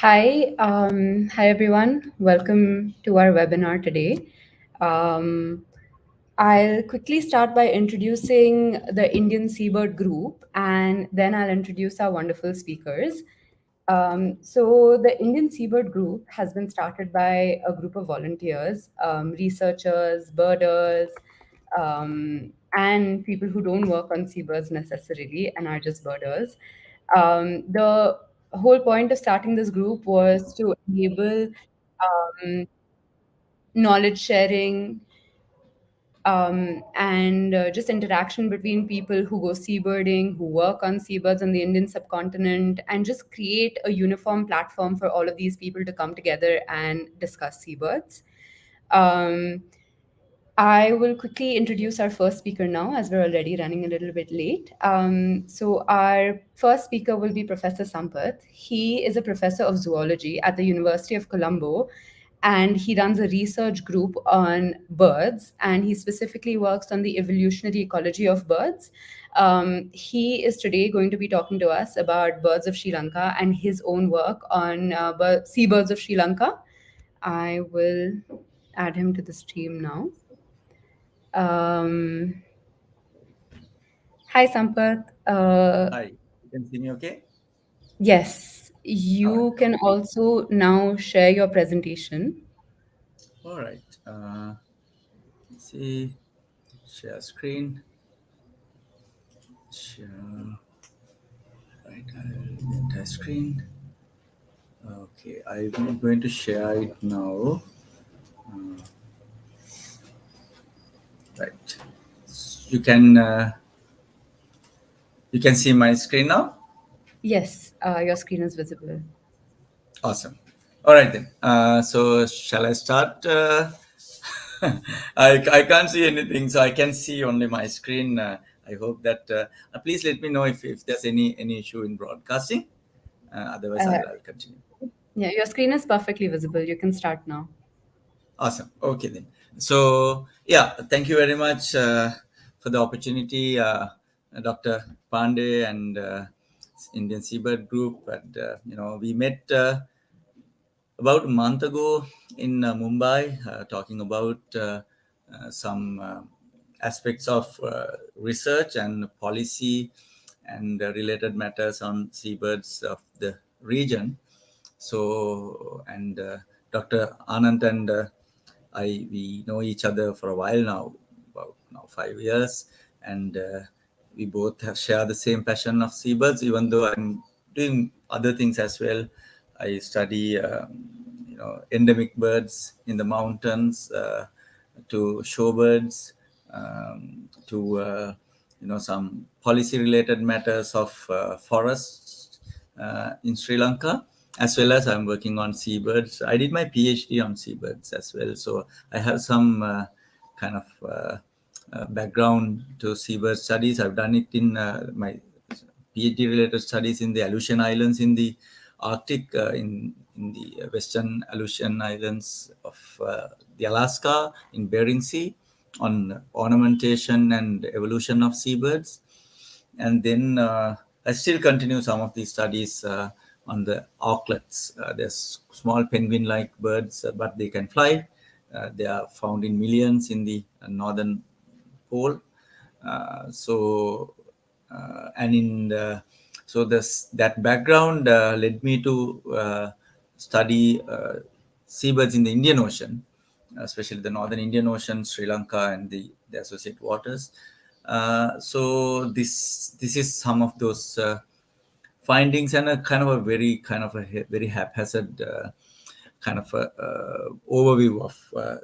Hi everyone. Welcome to our webinar today. Um, I'll quickly start by introducing the Indian Seabird group, and then I'll introduce our wonderful speakers. So the Indian Seabird group has been started by a group of volunteers, researchers, birders, and people who don't work on seabirds necessarily and are just birders. The whole point of starting this group was to enable knowledge sharing and just interaction between people who go seabirding, who work on seabirds on the Indian subcontinent, and just create a uniform platform for all of these people to come together and discuss seabirds. Um, I will quickly introduce our first speaker now, as we're already running a little bit late. So, our first speaker will be Professor Sampath. He is a professor of zoology at the University of Colombo, and he runs a research group on birds, and he specifically works on the evolutionary ecology of birds. He is today going to be talking to us about birds of Sri Lanka and his own work on seabirds of Sri Lanka. I will add him to the stream now. Um, Hi, Sampath. Hi, you can see me okay? Yes, All right. you can also now share your presentation. All right. Let's see, share screen. Share. Right. Entire screen. Okay. I'm going to share it now. Right. You can see my screen now. Yes, your screen is visible. Awesome. All right then. So shall I start? I can't see anything, so I can see only my screen. I hope that please let me know if there's any issue in broadcasting. Otherwise, Uh, I'll continue. yeah, your screen is perfectly visible. You can start now. Awesome. Okay then. So yeah, thank you very much for the opportunity, Dr. Pandey and Indian Seabird Group. And we met about a month ago in Mumbai, talking about some aspects of research and policy and related matters on seabirds of the region. So, and Dr. Anand and we know each other for a while now, about now 5 years, and we both have shared the same passion of seabirds. Even though I'm doing other things as well, I study endemic birds in the mountains, to shorebirds, to some policy related matters of forests in Sri Lanka, as well as I'm working on seabirds. I did my PhD on seabirds as well, so I have some kind of background to seabird studies. I've done it in my PhD related studies in the Aleutian Islands in the Arctic, in the Western Aleutian Islands of the Alaska, in Bering Sea, on ornamentation and evolution of seabirds. And then I still continue some of these studies on the auklets. There's small penguin-like birds, but they can fly. They are found in millions in the northern pole. So and in the, so this that background led me to study seabirds in the Indian Ocean, especially the northern Indian Ocean, Sri Lanka, and the associate waters. So this is some of those findings, and a kind of a very haphazard kind of a overview of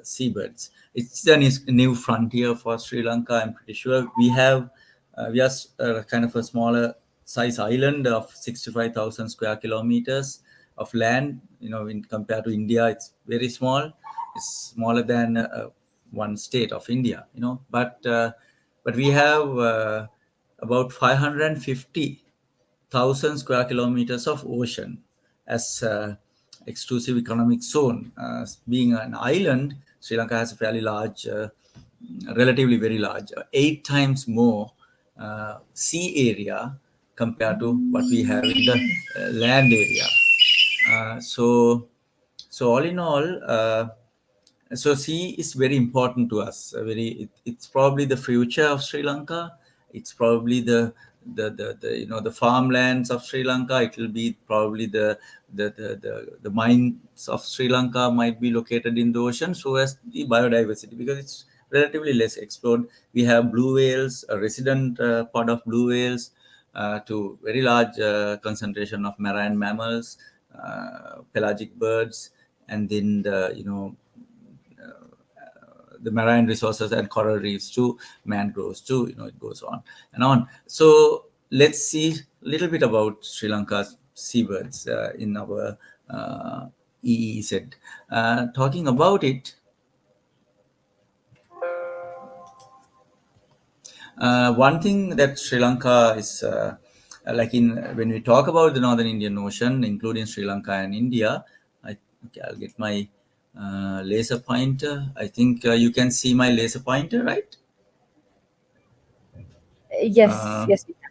seabirds. It's a new frontier for Sri Lanka. I'm pretty sure we are kind of a smaller size island of 65,000 square kilometers of land. In compared to India, it's very small. It's smaller than one state of India. But we have about 550,000 square kilometers of ocean as exclusive economic zone. Being an island, Sri Lanka has a fairly large, relatively very large, 8 times more sea area compared to what we have in the land area. So all in all, so sea is very important to us. It's probably the future of Sri Lanka. It's probably the the farmlands of Sri Lanka. It will be probably the mines of Sri Lanka might be located in the ocean, so as the biodiversity, because it's relatively less explored. We have blue whales, a resident pod of blue whales, to very large concentration of marine mammals, pelagic birds, and then the marine resources and coral reefs too, mangroves too. It goes on and on. So let's see a little bit about Sri Lanka's seabirds in our EEZ. Talking about it, one thing that Sri Lanka is like in when we talk about the Northern Indian Ocean, including Sri Lanka and India, okay, I'll get my laser pointer. I think you can see my laser pointer, right? Yes, Uh, yes, we can.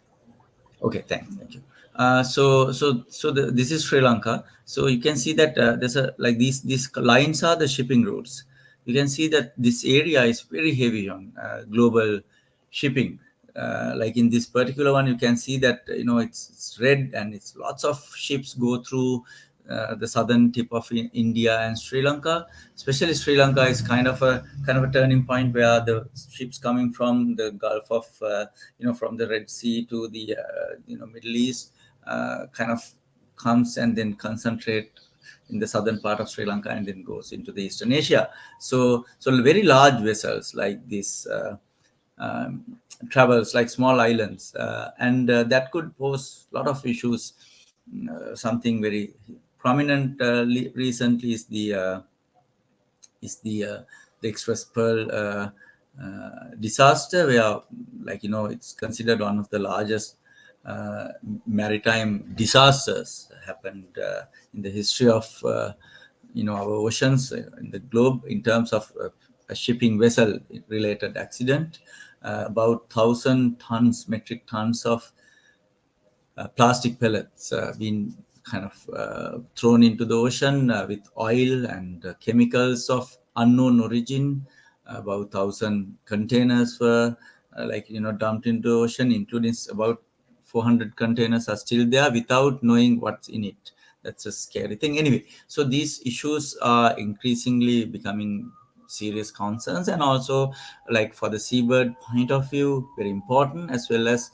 Okay, thank you. This is Sri Lanka. So you can see that there's a like these lines are the shipping routes. You can see that this area is very heavy on global shipping. Like in this particular one, you can see that it's red and it's lots of ships go through the southern tip of India and Sri Lanka. Especially Sri Lanka is kind of a turning point where the ships coming from the Gulf of from the Red Sea to the Middle East kind of comes and then concentrate in the southern part of Sri Lanka and then goes into the Eastern Asia. So very large vessels like this. Travels like small islands, and that could pose a lot of issues. Something very prominent recently is the Express Pearl disaster, where it's considered one of the largest maritime disasters happened in the history of our oceans in the globe in terms of a shipping vessel related accident. About 1,000 metric tons of plastic pellets being kind of thrown into the ocean with oil and chemicals of unknown origin. About 1,000 containers were dumped into the ocean, including about 400 containers are still there without knowing what's in it. That's a scary thing. Anyway, so these issues are increasingly becoming serious concerns, and also like for the seabird point of view, very important, as well as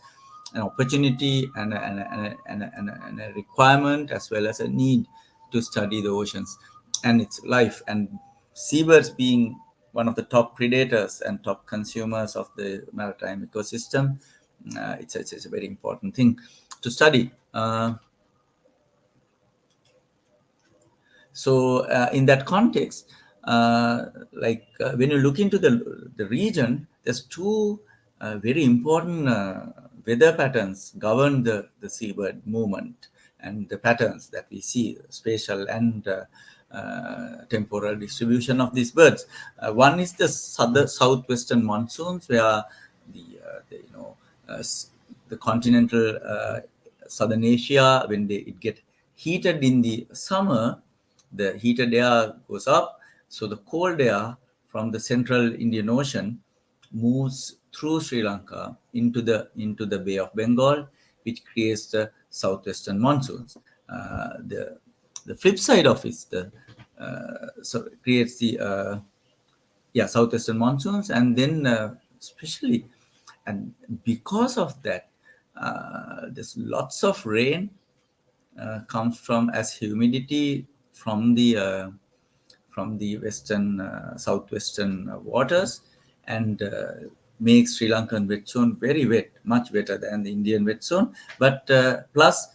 an opportunity and a requirement, as well as a need to study the oceans and its life. And seabirds being one of the top predators and top consumers of the maritime ecosystem, it's a very important thing to study. In that context, when you look into the region, there's two very important weather patterns govern the seabird movement and the patterns that we see, spatial and temporal distribution of these birds. One is the southwestern monsoons, where uh, s- the continental southern Asia, when it get heated in the summer, the heated air goes up. So the cold air from the central Indian Ocean moves through Sri Lanka into the Bay of Bengal, which creates the southwestern monsoons. The flip side of it, creates the southwestern monsoons, and then especially, and because of that, there's lots of rain comes from as humidity from the western southwestern waters, and makes Sri Lankan wet zone very wet, much wetter than the Indian wet zone. But plus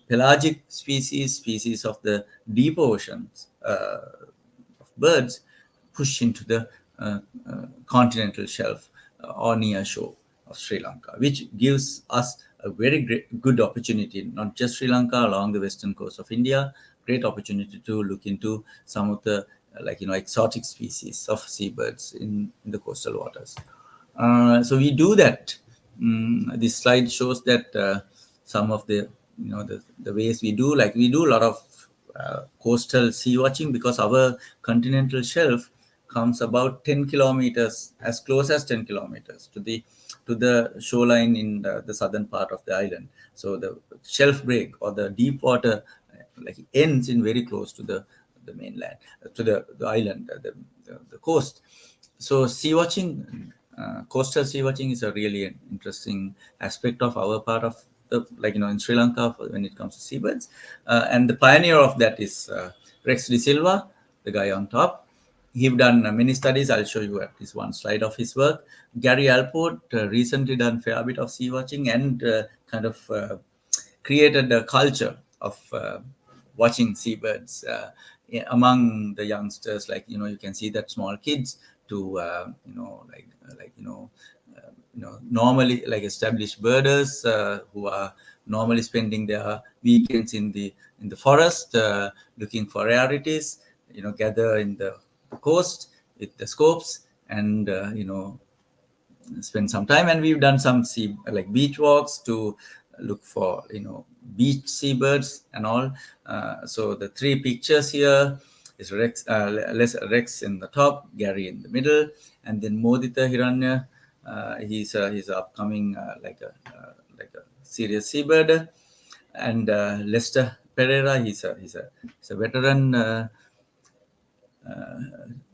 pelagic species of the deep oceans of birds push into the continental shelf or near shore of Sri Lanka, which gives us a very good opportunity, not just Sri Lanka, along the western coast of India, great opportunity to look into some of the exotic species of seabirds in the coastal waters. So we do that. This slide shows that some of the the ways we do, like we do a lot of coastal sea watching, because our continental shelf comes about 10 kilometers, as close as 10 kilometers to the shoreline in the southern part of the island. So the shelf break or the deep water like ends in very close to the mainland, to the island, the coast. So sea watching, coastal sea watching is a really interesting aspect of our part of the, like, in Sri Lanka when it comes to seabirds. And the pioneer of that is Rex de Silva, the guy on top. He've done many studies. I'll show you at least one slide of his work. Gary Alport recently done fair bit of sea watching and kind of created a culture of watching seabirds among the youngsters. Like, you can see that small kids to normally like established birders who are normally spending their weekends in the forest, looking for rarities, gather in the coast with the scopes, and spend some time. And we've done some like beach walks to look for beach seabirds and all. So the three pictures here is Rex, Rex in the top, Gary in the middle, and then Modita Hiranya. He's upcoming like a serious seabird, and Lester Pereira. He's a veteran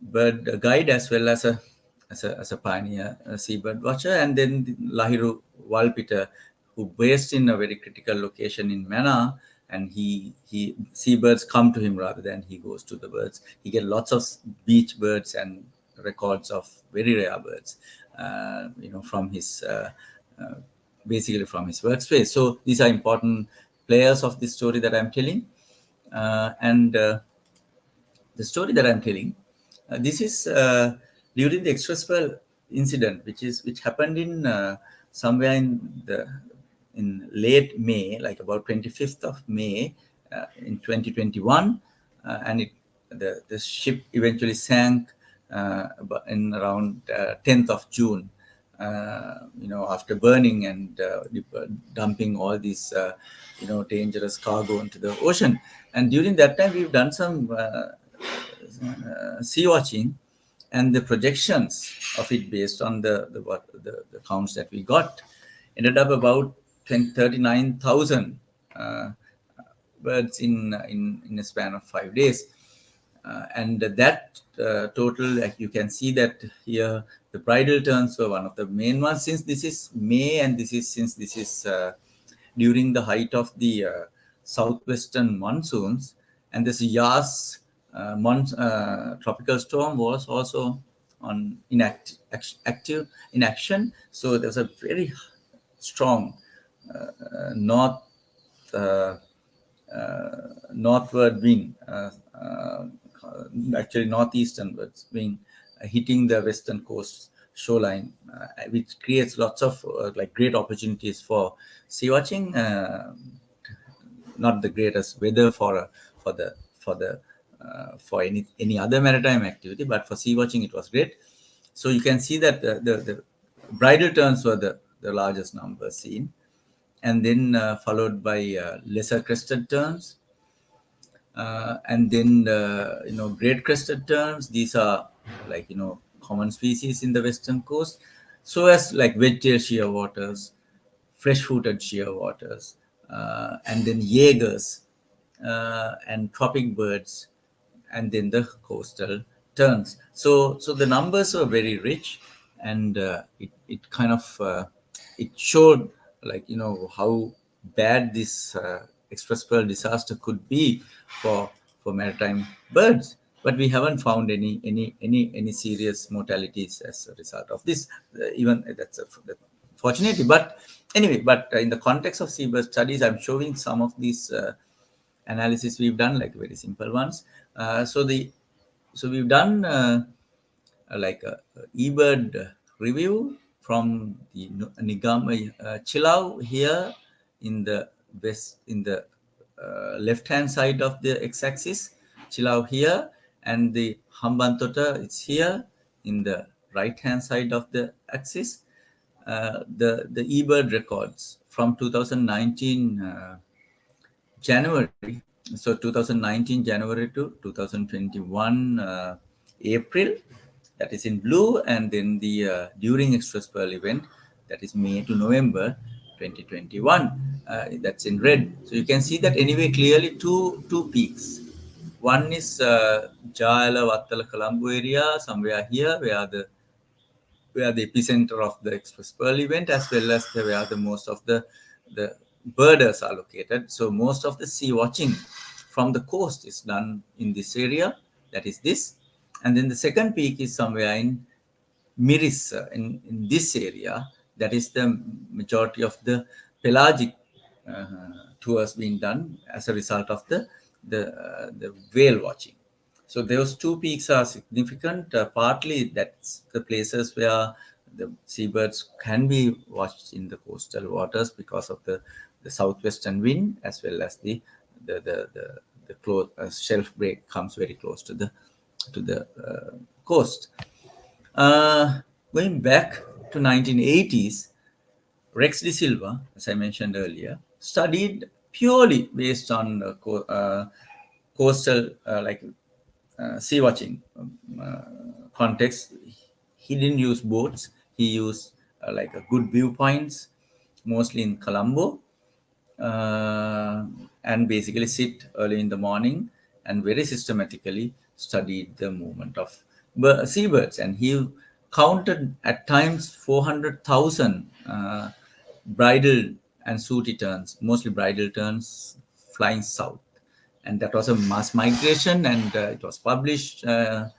bird guide, as well as a pioneer seabird watcher. And then Lahiru Walpita, who based in a very critical location in Mana, and he seabirds come to him rather than he goes to the birds. He get lots of beach birds and records of very rare birds, from his basically from his workspace. So these are important players of this story that I'm telling. And The story that I'm telling, this is during the express pearl incident, which happened in somewhere in late May, like about 25th of May in 2021, and the ship eventually sank in around 10th of June. After burning and dumping all these, dangerous cargo into the ocean. And during that time, we've done some sea watching, and the projections of it based on the counts that we got ended up about 39,000 birds in a span of 5 days. And that total, like you can see that here, the bridal turns were one of the main ones, since this is May, and since this is during the height of the southwestern monsoons. And this Yas tropical storm was also active in action. So there's a very strong north uh, northward wind, actually northeasternwards wind, hitting the western coast shoreline, which creates lots of like great opportunities for sea watching. Not the greatest weather for any other maritime activity, but for sea watching it was great. So you can see that the bridal turns were the largest number seen, and then followed by lesser crested terns, and then great crested terns. These are like common species in the western coast, so as like wedge-tailed shearwaters, fresh-footed shearwaters, and then Jaegers, and tropic birds, and then the coastal terns. So the numbers were very rich, and it kind of it showed, like how bad this express pearl disaster could be for maritime birds. But we haven't found any serious mortalities as a result of this. Even that's fortunately. But anyway, but in the context of seabird studies, I'm showing some of these analysis we've done, like very simple ones. So we've done like a eBird review from the Nigama Chilau here in the west, in the left hand side of the x-axis, Chilau here, and the Hambantota it's here in the right hand side of the axis. The eBird records from 2019. January, so 2019 January to 2021 April, that is in blue, and then the during Express Pearl event, that is May to November 2021, that's in red. So you can see that anyway clearly two peaks. One is Jala, Vattala, Colombo area, somewhere here, where the epicenter of the Express Pearl event, as well as where the most of the birders are located. So most of the sea watching from the coast is done in this area. That is this, and then the second peak is somewhere in Miris, in this area. That is the majority of the pelagic uh, tours being done as a result of the whale watching. So those two peaks are significant. Partly that's the places where the seabirds can be watched in the coastal waters because of the southwestern wind, as well as the shelf break comes very close to the coast. Uh, Going back to 1980s, Rex de Silva, as I mentioned earlier, studied purely based on coastal, sea watching context. He didn't use boats. He used like a good viewpoints, mostly in Colombo, uh, and basically sit early in the morning and very systematically studied the movement of seabirds. And he counted at times 400,000 bridal and sooty terns, mostly bridal terns, flying south. And that was a mass migration, and it was published. And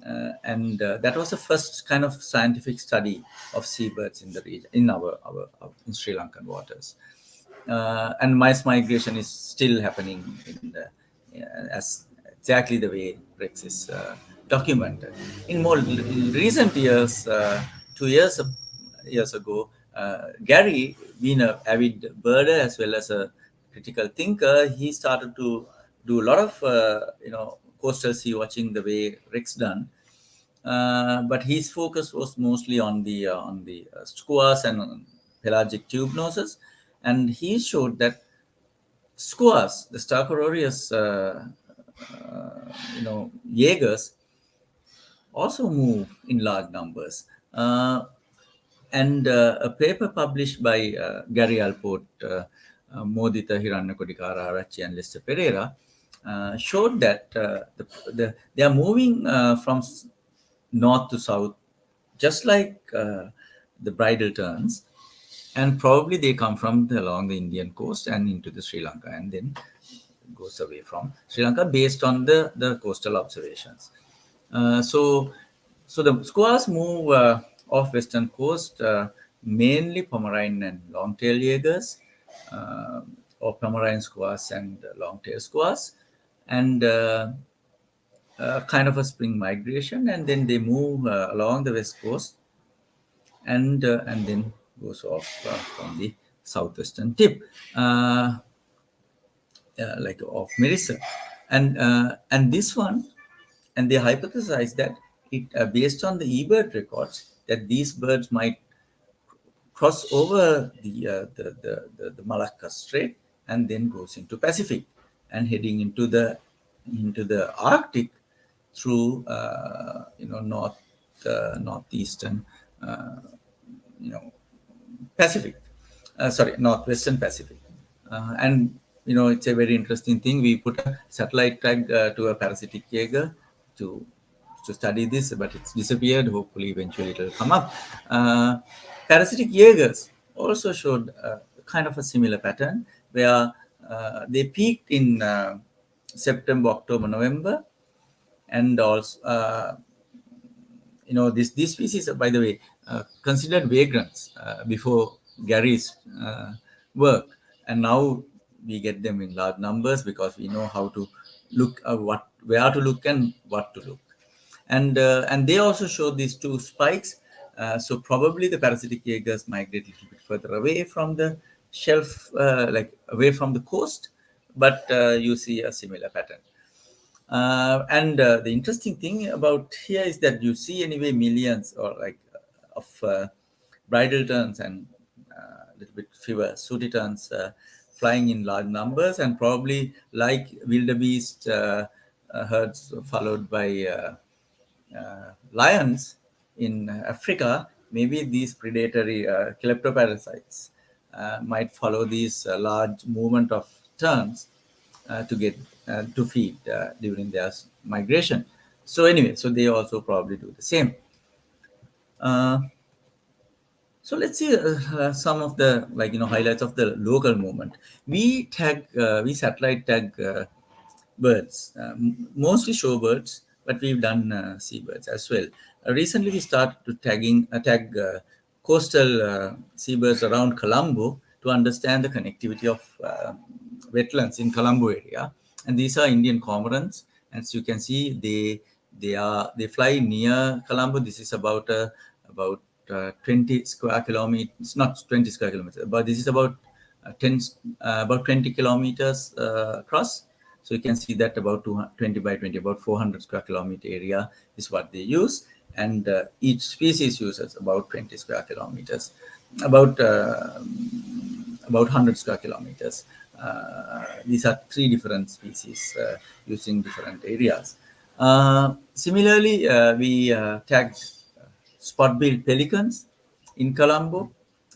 that was the first kind of scientific study of seabirds in the region, in our in Sri Lankan waters. And mass migration is still happening as exactly the way Rex is documented. In more recent years, 2 years ago, Gary, being an avid birder as well as a critical thinker, he started to do a lot of coastal sea watching the way Rex done. But his focus was mostly on the skuas and pelagic tube noses, and he showed that skuas, the Starcororius, Jaegers, also move in large numbers. And a paper published by Gary Alport, Modita Hiranyakodikara Arachi, and Lester Pereira showed that they are moving from north to south, just like the bridal terns, and probably they come from along the Indian coast and into the Sri Lanka, and then goes away from Sri Lanka based on the coastal observations. So the skuas move off western coast, mainly Pomeranian and long-tail Jaegers, uh, or Pomeranian skuas and long-tail skuas, and kind of a spring migration, and then they move along the west coast, and then goes off from the southwestern tip. Like of Marissa, and this one, and they hypothesized that it based on the eBird records that these birds might cross over the Malacca Strait and then goes into Pacific and heading into the Arctic through northeastern you know Pacific, Northwestern Pacific. And it's a very interesting thing. We put a satellite tag to a parasitic jaeger to to study this, but it's disappeared. Hopefully, eventually it will come up. Parasitic jaegers also showed kind of a similar pattern where they peaked in September, October, November, and also these species are, by the way, considered vagrants before Gary's work, and now we get them in large numbers because we know how to look, where to look and what to look, and they also show these two spikes. So probably the parasitic jaegers migrate a little bit further away from the shelf, like away from the coast, but you see a similar pattern. And the interesting thing about here is that you see anyway millions or like of bridal terns and a little bit fewer sooty terns flying in large numbers, and probably like wildebeest herds followed by lions in Africa, maybe these predatory kleptoparasites might follow these large movement of terns to get to feed during their migration. So anyway, so they also probably do the same. Uh, so let's see some of the highlights of the local movement. We satellite tag birds, mostly shorebirds, but we've done seabirds as well. Recently, we started to tag coastal seabirds around Colombo to understand the connectivity of wetlands in Colombo area, and these are Indian cormorants. As you can see, they fly near Colombo. This is about 20 square kilometers, not 20 square kilometers, but this is about about 20 kilometers across. So you can see that about 20 by 20, about 400 square kilometer area is what they use. And each species uses about 20 square kilometers, about about 100 square kilometers. These are three different species using different areas. Similarly, we tagged spot-billed pelicans in Colombo.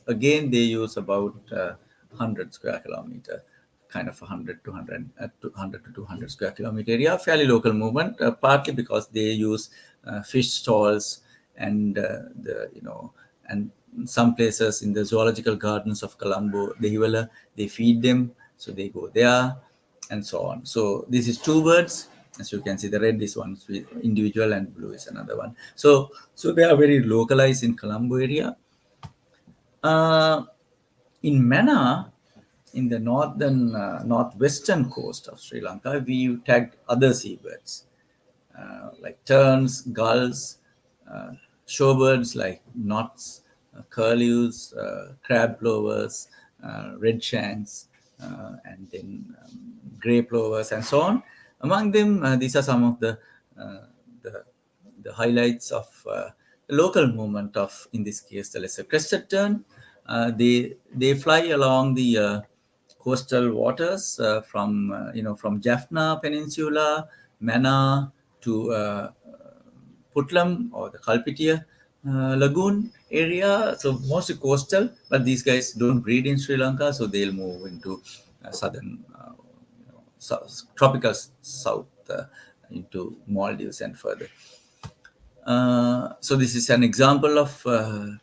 Again, they use about 100 square kilometer, kind of 100 to 100, 100 to 200 square kilometer area, fairly local movement, partly because they use fish stalls and and some places in the zoological gardens of Colombo, they feed them, so they go there and so on. So this is two birds. As you can see, the red is one individual and blue is another one. So they are very localized in Colombo area. Uh, in Mannar, in the northwestern coast of Sri Lanka, we tagged other seabirds like terns, gulls, uh, shorebirds like knots, curlews, crab plovers, red shanks, and then grey plovers, and so on. Among them, these are some of uh, the, the highlights of the local movement of, in this case, the lesser crested tern. They fly along the coastal waters from Jaffna Peninsula, Mannar to Putlam or the Kalpitia Lagoon area. So mostly coastal, but these guys don't breed in Sri Lanka, so they'll move into southern, tropical south into Maldives and further. So this is an example of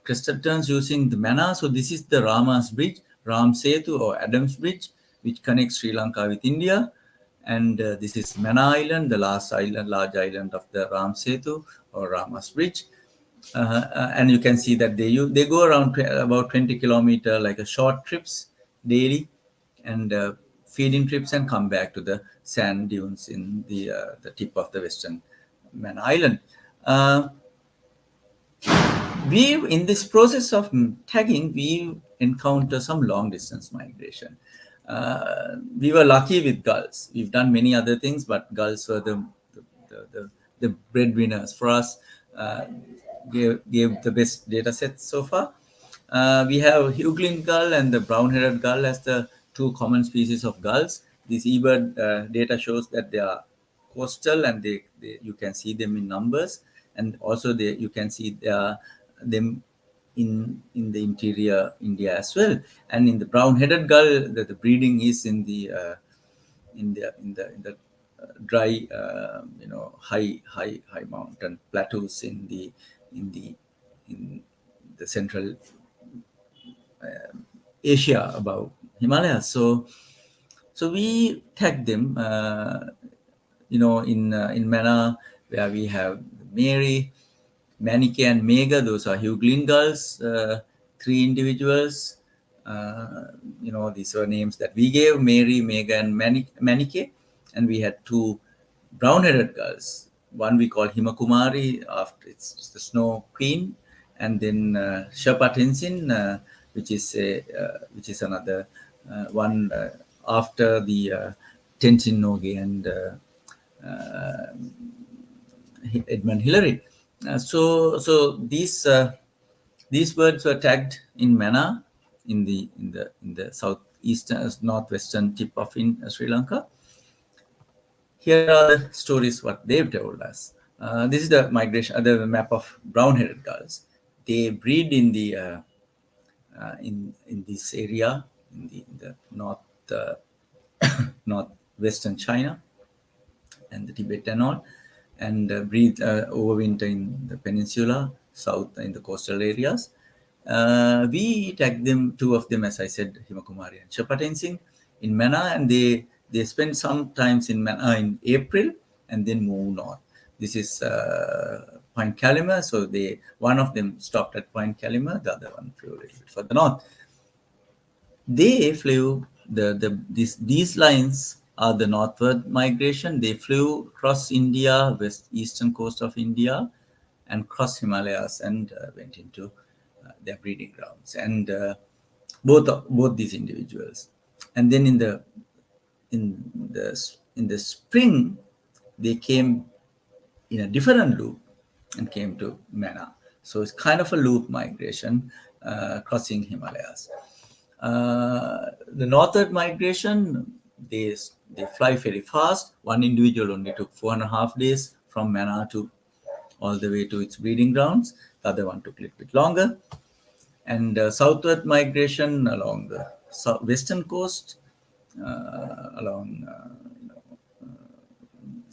crested terns using the Mannar. So this is the Rama's Bridge, Ram Setu or Adam's Bridge, which connects Sri Lanka with India. And this is Mannar Island, the last island, large island of the Ram Setu or Rama's Bridge. And you can see that they go around about 20-kilometer, like a short trips daily, and feeding trips, and come back to the sand dunes in the tip of the western Mannar Island. Uh, we in this process of tagging, we encounter some long distance migration. We were lucky with gulls. We've done many other things, but gulls were the breadwinners for us. Gave the best data sets so far. We have Hughlin gull and the brown-headed gull as the two common species of gulls. The Seabird data shows that they are coastal, and you can see them in numbers, and also you can see them in the interior India as well. And in the brown-headed gull, the breeding is in the dry, high mountain plateaus in the in the central Asia above Himalayas. So we tag them, in Mannar, where we have Mary, Manike, and Mega. Those are Hughlin gulls, three individuals. These were names that we gave: Mary, Mega, and Manike. And we had two brown-headed gulls. One we call Himakumari, after it's the Snow Queen, and then Sherpa Tenzin, which is another one after the Tenzin Noge and Edmund Hillary. So these birds were tagged in Mannar in the eastern, northwestern tip of Sri Lanka. Here are the stories what they've told us. This is the migration, the map of brown-headed gulls. They breed in the in this area in the uh, northwestern China and the Tibet and all, and breathe overwinter in the peninsula, south in the coastal areas. We tagged them, two of them, as I said, Himakumari and Shapatensing, in Mana, and they spent some times in Mana in April and then move north. This is Point Kalima, so they one of them stopped at Point Kalima, the other one flew a little bit further north. They flew these lines are the northward migration. They flew across India, eastern coast of India, and cross Himalayas and went into their breeding grounds. And both these individuals. And then in the spring, they came in a different loop and came to Mana. So it's kind of a loop migration crossing Himalayas. The northward migration, they fly very fast. One individual only took 4.5 days from Mana to all the way to its breeding grounds. The other one took a little bit longer. And southward migration along the western coast, along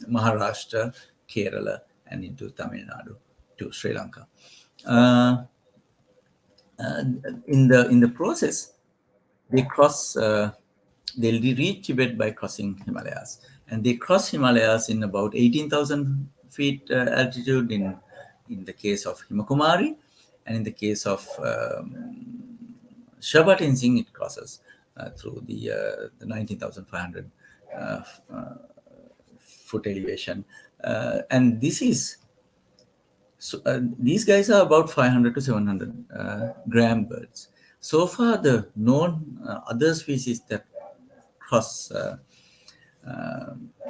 Maharashtra, Kerala, and into Tamil Nadu to Sri Lanka. Uh, in the process, they cross. They'll reach Tibet by crossing Himalayas, and they cross Himalayas in about 18,000 feet altitude in the case of Himakumari, and in the case of Sherpa Tenzing, it crosses through the 19,500 uh, uh, foot elevation, and this is so these guys are about 500 to 700 gram birds. So far, the known other species that cross uh,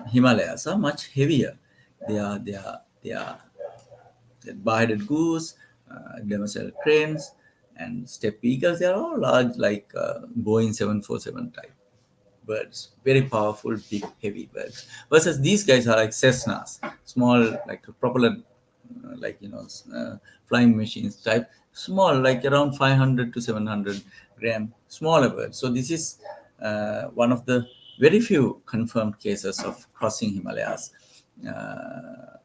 Himalayas are much heavier. They are bar-headed goose, demersal cranes, and steppe eagles. They are all large, like Boeing 747 type birds, very powerful, big, heavy birds. Versus these guys are like Cessnas, small, like propeller, like flying machines type, small, like around 500 to 700 gram, smaller birds. So this is one of the very few confirmed cases of crossing Himalayas.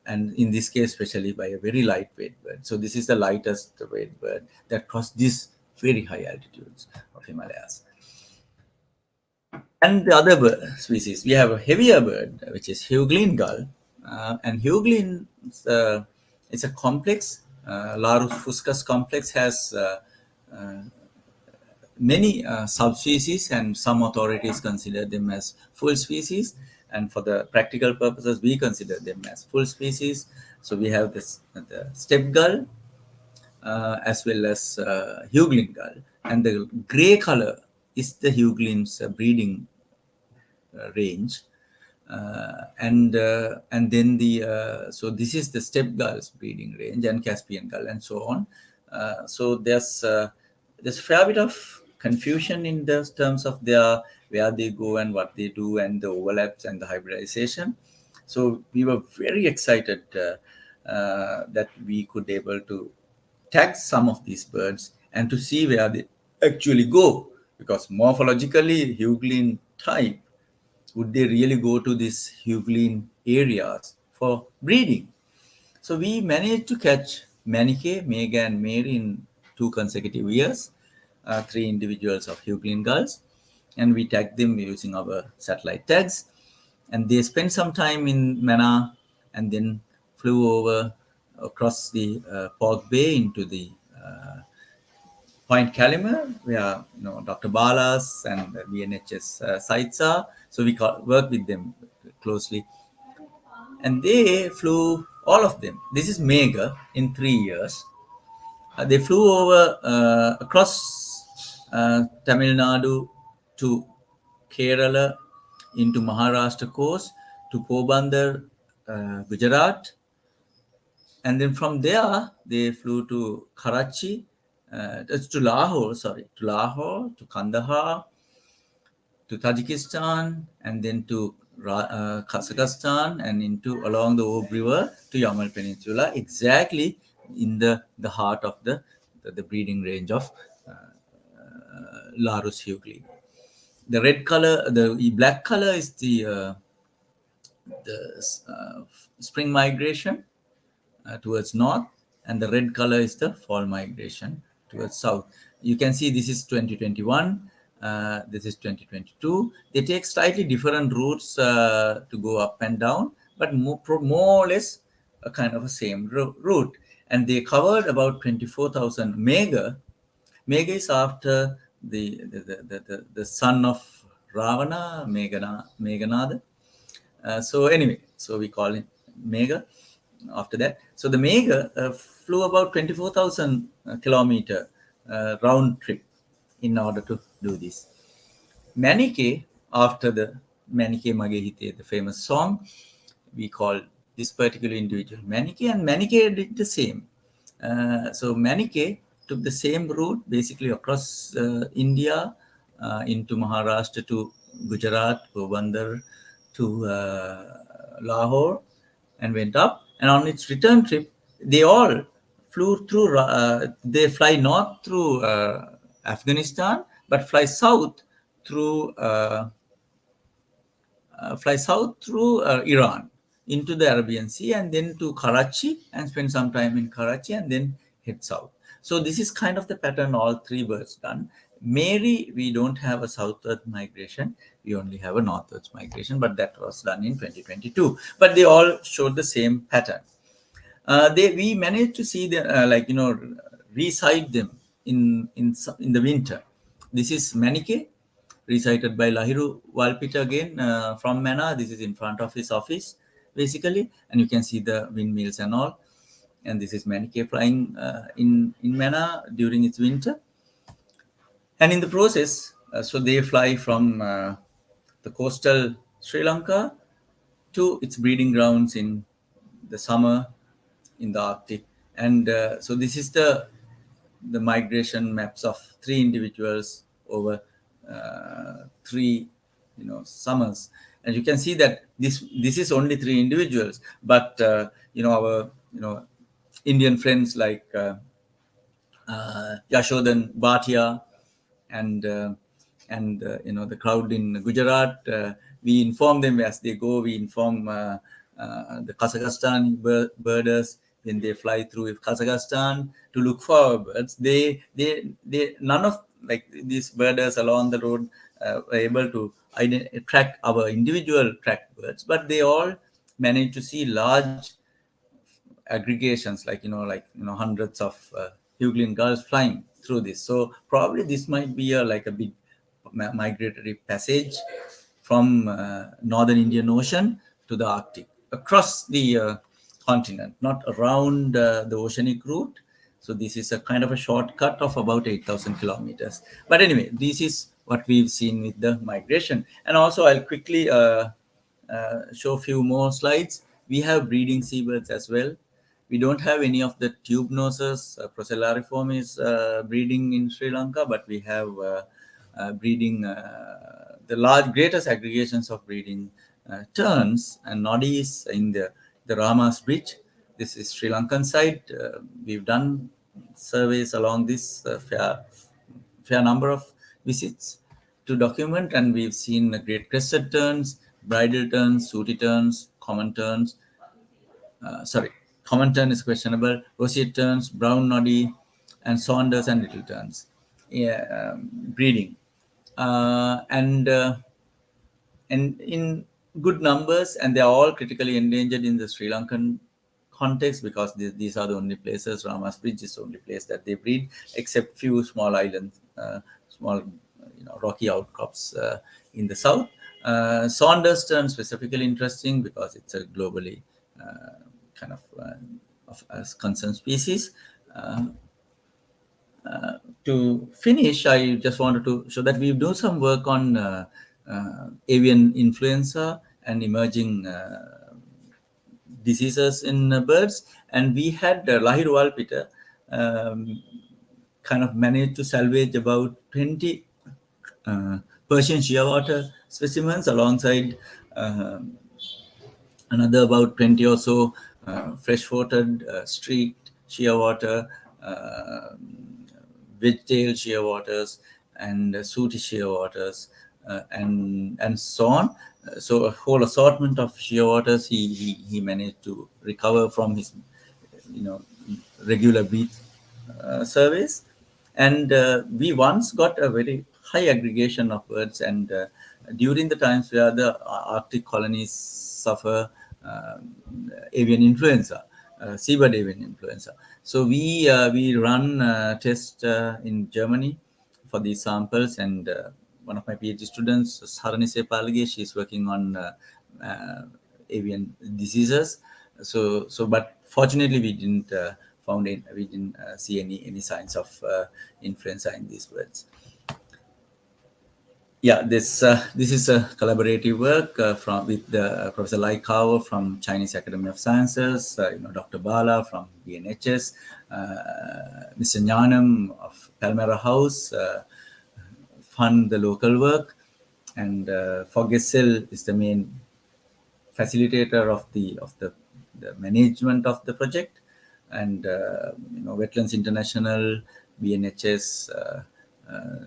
And in this case, especially by a very lightweight bird. So this is the lightest weight bird that crossed these very high altitudes of Himalayas. And the other species, we have a heavier bird, which is Hughlin gull. And Hughlin is a complex. Larus fuscus complex has many subspecies, and some authorities consider them as full species. And for the practical purposes, we consider them as full species. So we have the steppe gull, as well as Hughlin gull. And the gray color is the Hughlin's breeding range, and then so this is the steppe gulls breeding range and Caspian gull and so on. So there's a fair bit of confusion in the terms of their where they go and what they do and the overlaps and the hybridization. So we were very excited that we could able to tag some of these birds and to see where they actually go, because morphologically Hughlin type, would they really go to these Hughlin areas for breeding? So we managed to catch Manike, Mega, and Mary in 2 consecutive years, three individuals of Hughlin gulls, and we tagged them using our satellite tags. And they spent some time in Mana and then flew over across the Pork Bay into the Point Calumet, where Dr. Balas and the BNHS sites are. So we work with them closely, and they flew all of them. This is mega in 3 years. They flew over across Tamil Nadu to Kerala, into Maharashtra coast to Pobandar, Gujarat, and then from there they flew to Karachi, to Lahore, to Kandahar, to Tajikistan, and then to Kazakhstan, and into along the Ob River to Yamal Peninsula, exactly in the heart of the breeding range of Larus hughley. The red color, the black color is the spring migration towards north, and the red color is the fall migration towards south. You can see this is 2021, this is 2022. They take slightly different routes to go up and down, but more or less a kind of a same route. And they covered about 24,000 mega. Mega is after the son of Ravana, Meghanada. So anyway, so we call it Mega after that. So the Mega flew about 24,000 kilometer round trip in order to do this. Manike, after the Manike Magehite, the famous song, we call this particular individual Manike, and Manike did the same. So Manike took the same route basically across India into Maharashtra to Gujarat, Porbandar to Lahore, and went up. And on its return trip, they all flew through. They fly north through Afghanistan, but through uh, fly south through Iran into the Arabian Sea, and then to Karachi and spend some time in Karachi, and then head south. So this is kind of the pattern all three birds done. Mary, we don't have a southward migration. We only have a northward migration, but that was done in 2022. But they all showed the same pattern. We managed to see them, reside them in the winter. This is Manike, recited by Lahiru Walpita again from Mana. This is in front of his office, basically, and you can see the windmills and all. And this is Manike flying in Mana during its winter. And in the process, so they fly from the coastal Sri Lanka to its breeding grounds in the summer in the Arctic. And so this is the migration maps of three individuals over three summers. And you can see that this is only three individuals, but our Indian friends like Yashodan Bhatia and the crowd in Gujarat. We inform them as they go. We inform the Kazakhstan birders when they fly through Kazakhstan to look for our birds. They none of like these birders along the road were able to track our individual tracked birds, but they all managed to see large aggregations hundreds of Hughlin gulls flying through this. So probably this might be like a big migratory passage from northern Indian Ocean to the Arctic across the continent, not around the oceanic route. So this is a kind of a shortcut of about 8,000 kilometers. But anyway, this is what we've seen with the migration. And also I'll quickly show a few more slides. We have breeding seabirds as well. We don't have any of the tube noses. Procellariform is breeding in Sri Lanka, but we have breeding the greatest aggregations of breeding terns and noddies in the Ramas Bridge. This is Sri Lankan side. We've done surveys along this fair number of visits to document, and we've seen great crested terns, bridal terns, sooty terns, common terns. Common tern is questionable. Roseate terns, brown noddy, and Saunders and little terns. Yeah, breeding. And in good numbers, and they are all critically endangered in the Sri Lankan context, because these are the only places. Ramas Bridge is the only place that they breed, except few small islands, small rocky outcrops in the south. Saunders tern specifically interesting because it's a globally kind of as concerned species. To finish, I just wanted to show that we do some work on avian influenza and emerging diseases in birds, and we had Lahir Walpita kind of managed to salvage about 20 Persian shearwater specimens alongside another about 20 or so fresh-watered, streaked shearwater, uh, wedge-tailed shearwaters, and sooty shearwaters, and so on. So a whole assortment of shearwaters he managed to recover from his, you know, regular beach surveys. And we once got a very high aggregation of birds, and during the times where the Arctic colonies suffer avian influenza, seabird avian influenza. So we run tests in Germany for these samples, and one of my PhD students, Sarani Sepalge, she's working on uh, avian diseases. But fortunately, we didn't see any signs of influenza in these birds. Yeah, this is a collaborative work from with the Professor Lai Kao from Chinese Academy of Sciences, Dr. Bala from BNHS, Mr. Nyanam of Palmyra House fund the local work, and Fogesel is the main facilitator of the management of the project, and Wetlands International, BNHS,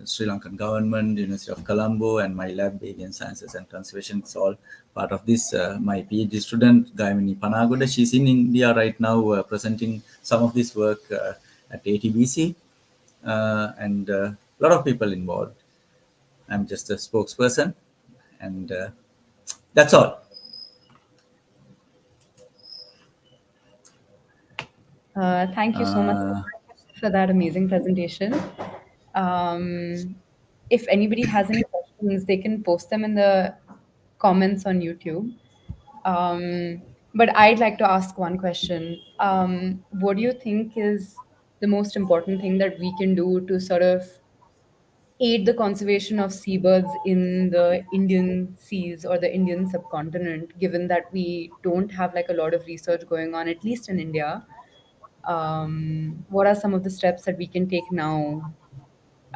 Sri Lankan government, University of Colombo, and my lab, Avian Sciences and Conservation, is all part of this. My PhD student, Gayamini Panagoda, she's in India right now presenting some of this work at ATBC, and a lot of people involved. I'm just a spokesperson, and that's all. Thank you so much Uh, for that amazing presentation. If anybody has any questions, they can post them in the comments on YouTube. But I'd like to ask one question. What do you think is the most important thing that we can do to sort of aid the conservation of seabirds in the Indian seas or the Indian subcontinent, given that we don't have like a lot of research going on, at least in India? What are some of the steps that we can take now?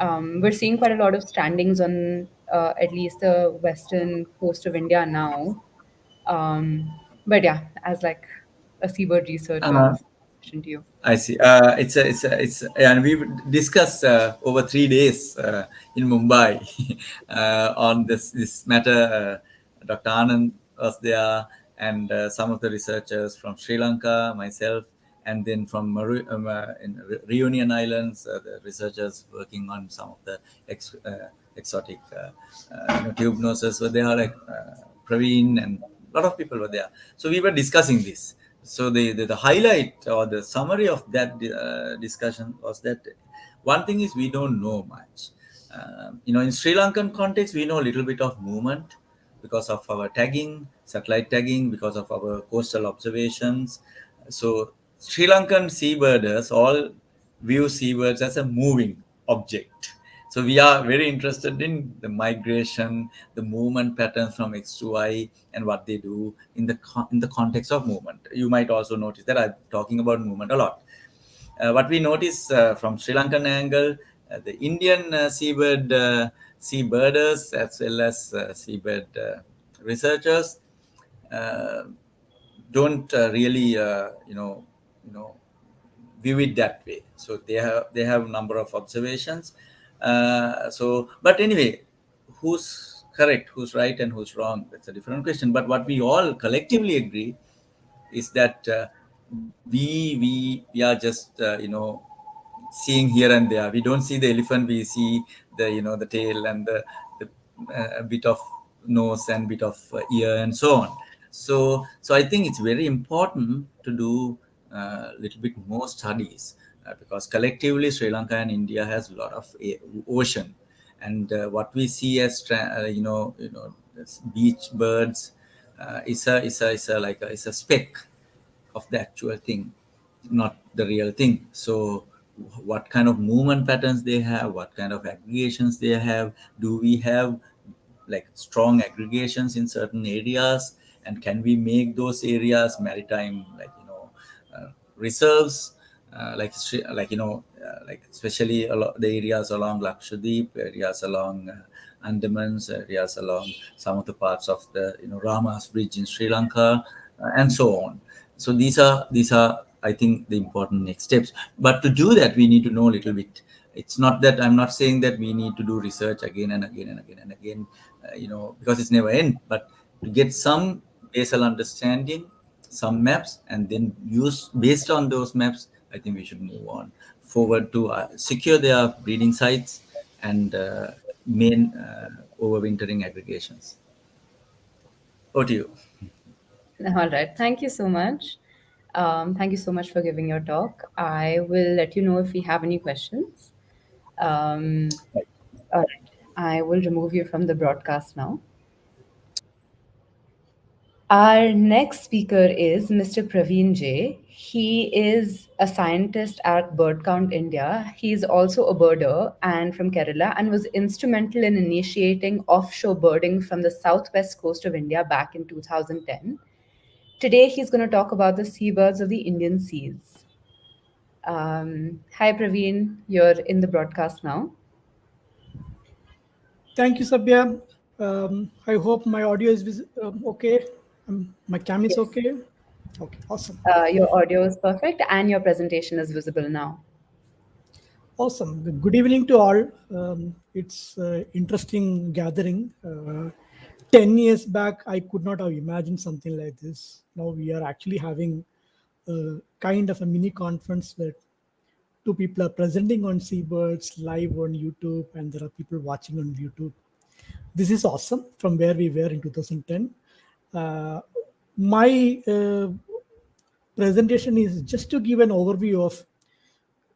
We're seeing quite a lot of strandings on at least the western coast of India now. But yeah, as like a seabird researcher, uh, this is my question to you. I see. And we've discussed over 3 days in Mumbai on this matter. Dr. Anand was there, and some of the researchers from Sri Lanka, myself, and then from in Reunion Islands, the researchers working on some of the exotic tube noses were there, like Praveen, and a lot of people were there. So we were discussing this. So the highlight or the summary of that discussion was that one thing is we don't know much. In Sri Lankan context, we know a little bit of movement because of our tagging, satellite tagging, because of our coastal observations. So Sri Lankan seabirders all view seabirds as a moving object. So we are very interested in the migration, the movement patterns from X to Y, and what they do in the context of movement. You might also notice that I'm talking about movement a lot. What we notice from Sri Lankan angle, the Indian seabirders as well as seabird researchers uh, don't really view it that way. So they have number of observations. But anyway, who's correct, who's right, and who's wrong? That's a different question. But what we all collectively agree is that we are just seeing here and there. We don't see the elephant. We see the tail and the a bit of nose and bit of ear and so on. So I think it's very important to do a little bit more studies because collectively Sri Lanka and India has a lot of ocean, and what we see as this beach birds is a speck of the actual thing, not the real thing. So, what kind of movement patterns they have, what kind of aggregations they have, do we have like strong aggregations in certain areas, and can we make those areas maritime, reserves, like especially the areas along Lakshadweep, areas along Andamans, areas along some of the parts of the Rama's Bridge in Sri Lanka, and so on. So these are I think the important next steps. But to do that, we need to know a little bit. It's not that I'm not saying that we need to do research again and again and again and again, because it's never end. But to get some basal understanding, some maps, and then use based on those maps, I think we should move on forward to secure their breeding sites and main overwintering aggregations. Over to you. All right. Thank you so much. Thank you so much for giving your talk. I will let you know if we have any questions. Um, all right. I will remove you from the broadcast now. Our next speaker is Mr. Praveen J. He is a scientist at Bird Count India. He is also a birder and from Kerala and was instrumental in initiating offshore birding from the southwest coast of India back in 2010. Today, he's going to talk about the seabirds of the Indian seas. Hi, Praveen. You're in the broadcast now. Thank you, Sabya. I hope my audio is okay. My cam is Yes. okay. Okay, awesome. Your audio is perfect and your presentation is visible now. Awesome. Good evening to all. It's interesting gathering. 10 years back, I could not have imagined something like this. Now we are actually having a kind of a mini conference where two people are presenting on seabirds live on YouTube, and there are people watching on YouTube. This is awesome from where we were in 2010. Uh, my presentation is just to give an overview of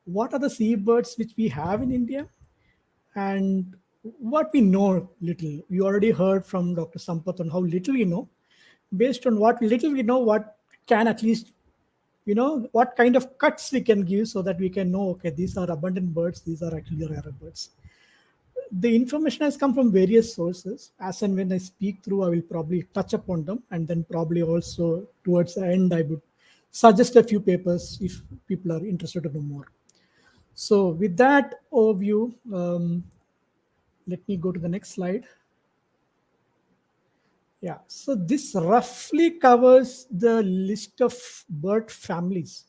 what are the seabirds which we have in India and what we know little. We already heard from Dr. Sampath on how little we know. Based on what little we know, what can at least what kind of cuts we can give so that we can know, okay, these are abundant birds, these are actually rare birds. The information has come from various sources. As and when I speak through, I will probably touch upon them, and then probably also towards the end, I would suggest a few papers if people are interested to know more. So, with that overview, let me go to the next slide. Yeah, so this roughly covers the list of bird families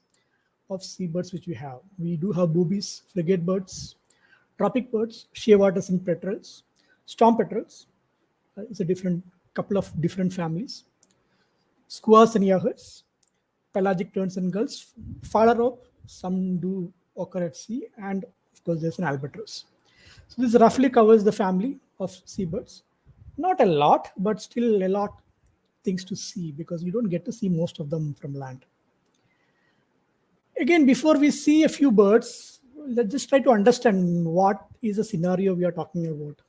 of seabirds which we have. We do have boobies, frigate birds, tropic birds, shearwaters and petrels, storm petrels. It's a different couple of different families. Skuas and yahers, pelagic terns and gulls, phalarope, some do occur at sea, and of course there's an albatross. So this roughly covers the family of seabirds. Not a lot, but still a lot things to see because you don't get to see most of them from land. Again, before we see a few birds, let's just try to understand what is the scenario we are talking about.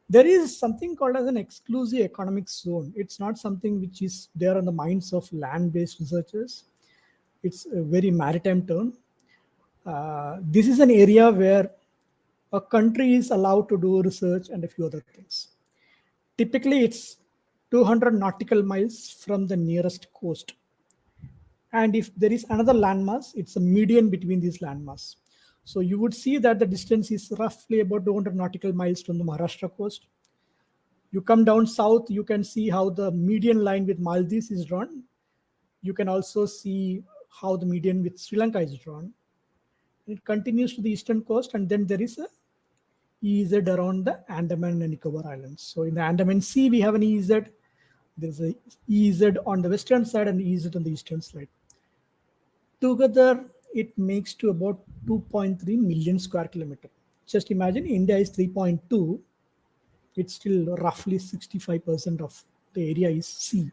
There is something called as an exclusive economic zone. It's not something which is there on the minds of land-based researchers. It's a very maritime term. This is an area where a country is allowed to do research and a few other things. Typically, it's 200 nautical miles from the nearest coast. And if there is another landmass, it's a median between these landmass. So you would see that the distance is roughly about 200 nautical miles from the Maharashtra coast. You come down south, you can see how the median line with Maldives is drawn. You can also see how the median with Sri Lanka is drawn. It continues to the eastern coast, and then there is a EEZ around the Andaman and Nicobar Islands. So in the Andaman Sea, we have an EEZ. There's a EEZ on the western side and EEZ on the eastern side. Together, it makes to about 2.3 million square kilometer. Just imagine India is 3.2. It's still roughly 65% of the area is sea.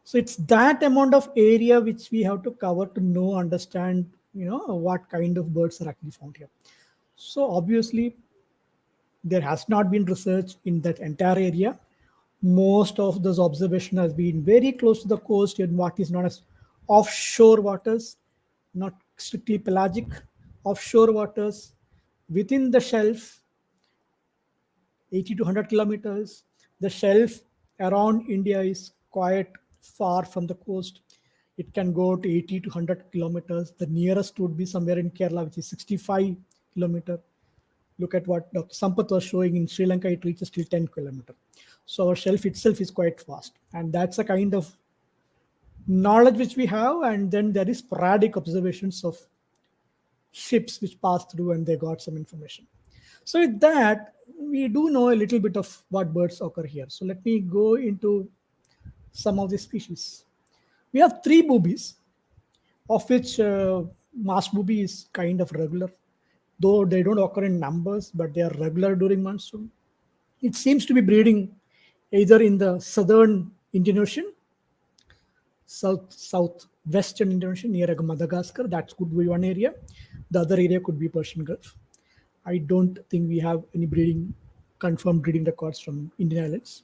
So it's that amount of area which we have to cover to know, understand, what kind of birds are actually found here. So obviously, there has not been research in that entire area. Most of this observation has been very close to the coast in what is known as offshore waters, not strictly pelagic, offshore waters within the shelf, 80 to 100 kilometers. The shelf around India is quite far from the coast. It can go to 80 to 100 kilometers. The nearest would be somewhere in Kerala, which is 65 kilometer. Look at what Dr. Sampath was showing in Sri Lanka, it reaches till 10 kilometer. So our shelf itself is quite fast. And that's a kind of knowledge which we have. And then there is sporadic observations of ships which pass through and they got some information. So with that, we do know a little bit of what birds occur here. So let me go into some of the species. We have three boobies, of which mass booby is kind of regular, though they don't occur in numbers, but they are regular during monsoon. It seems to be breeding either in the southern Indian Ocean, southwestern Indian Ocean near Madagascar. That could be one area. The other area could be Persian Gulf. I don't think we have any confirmed breeding records from Indian Islands.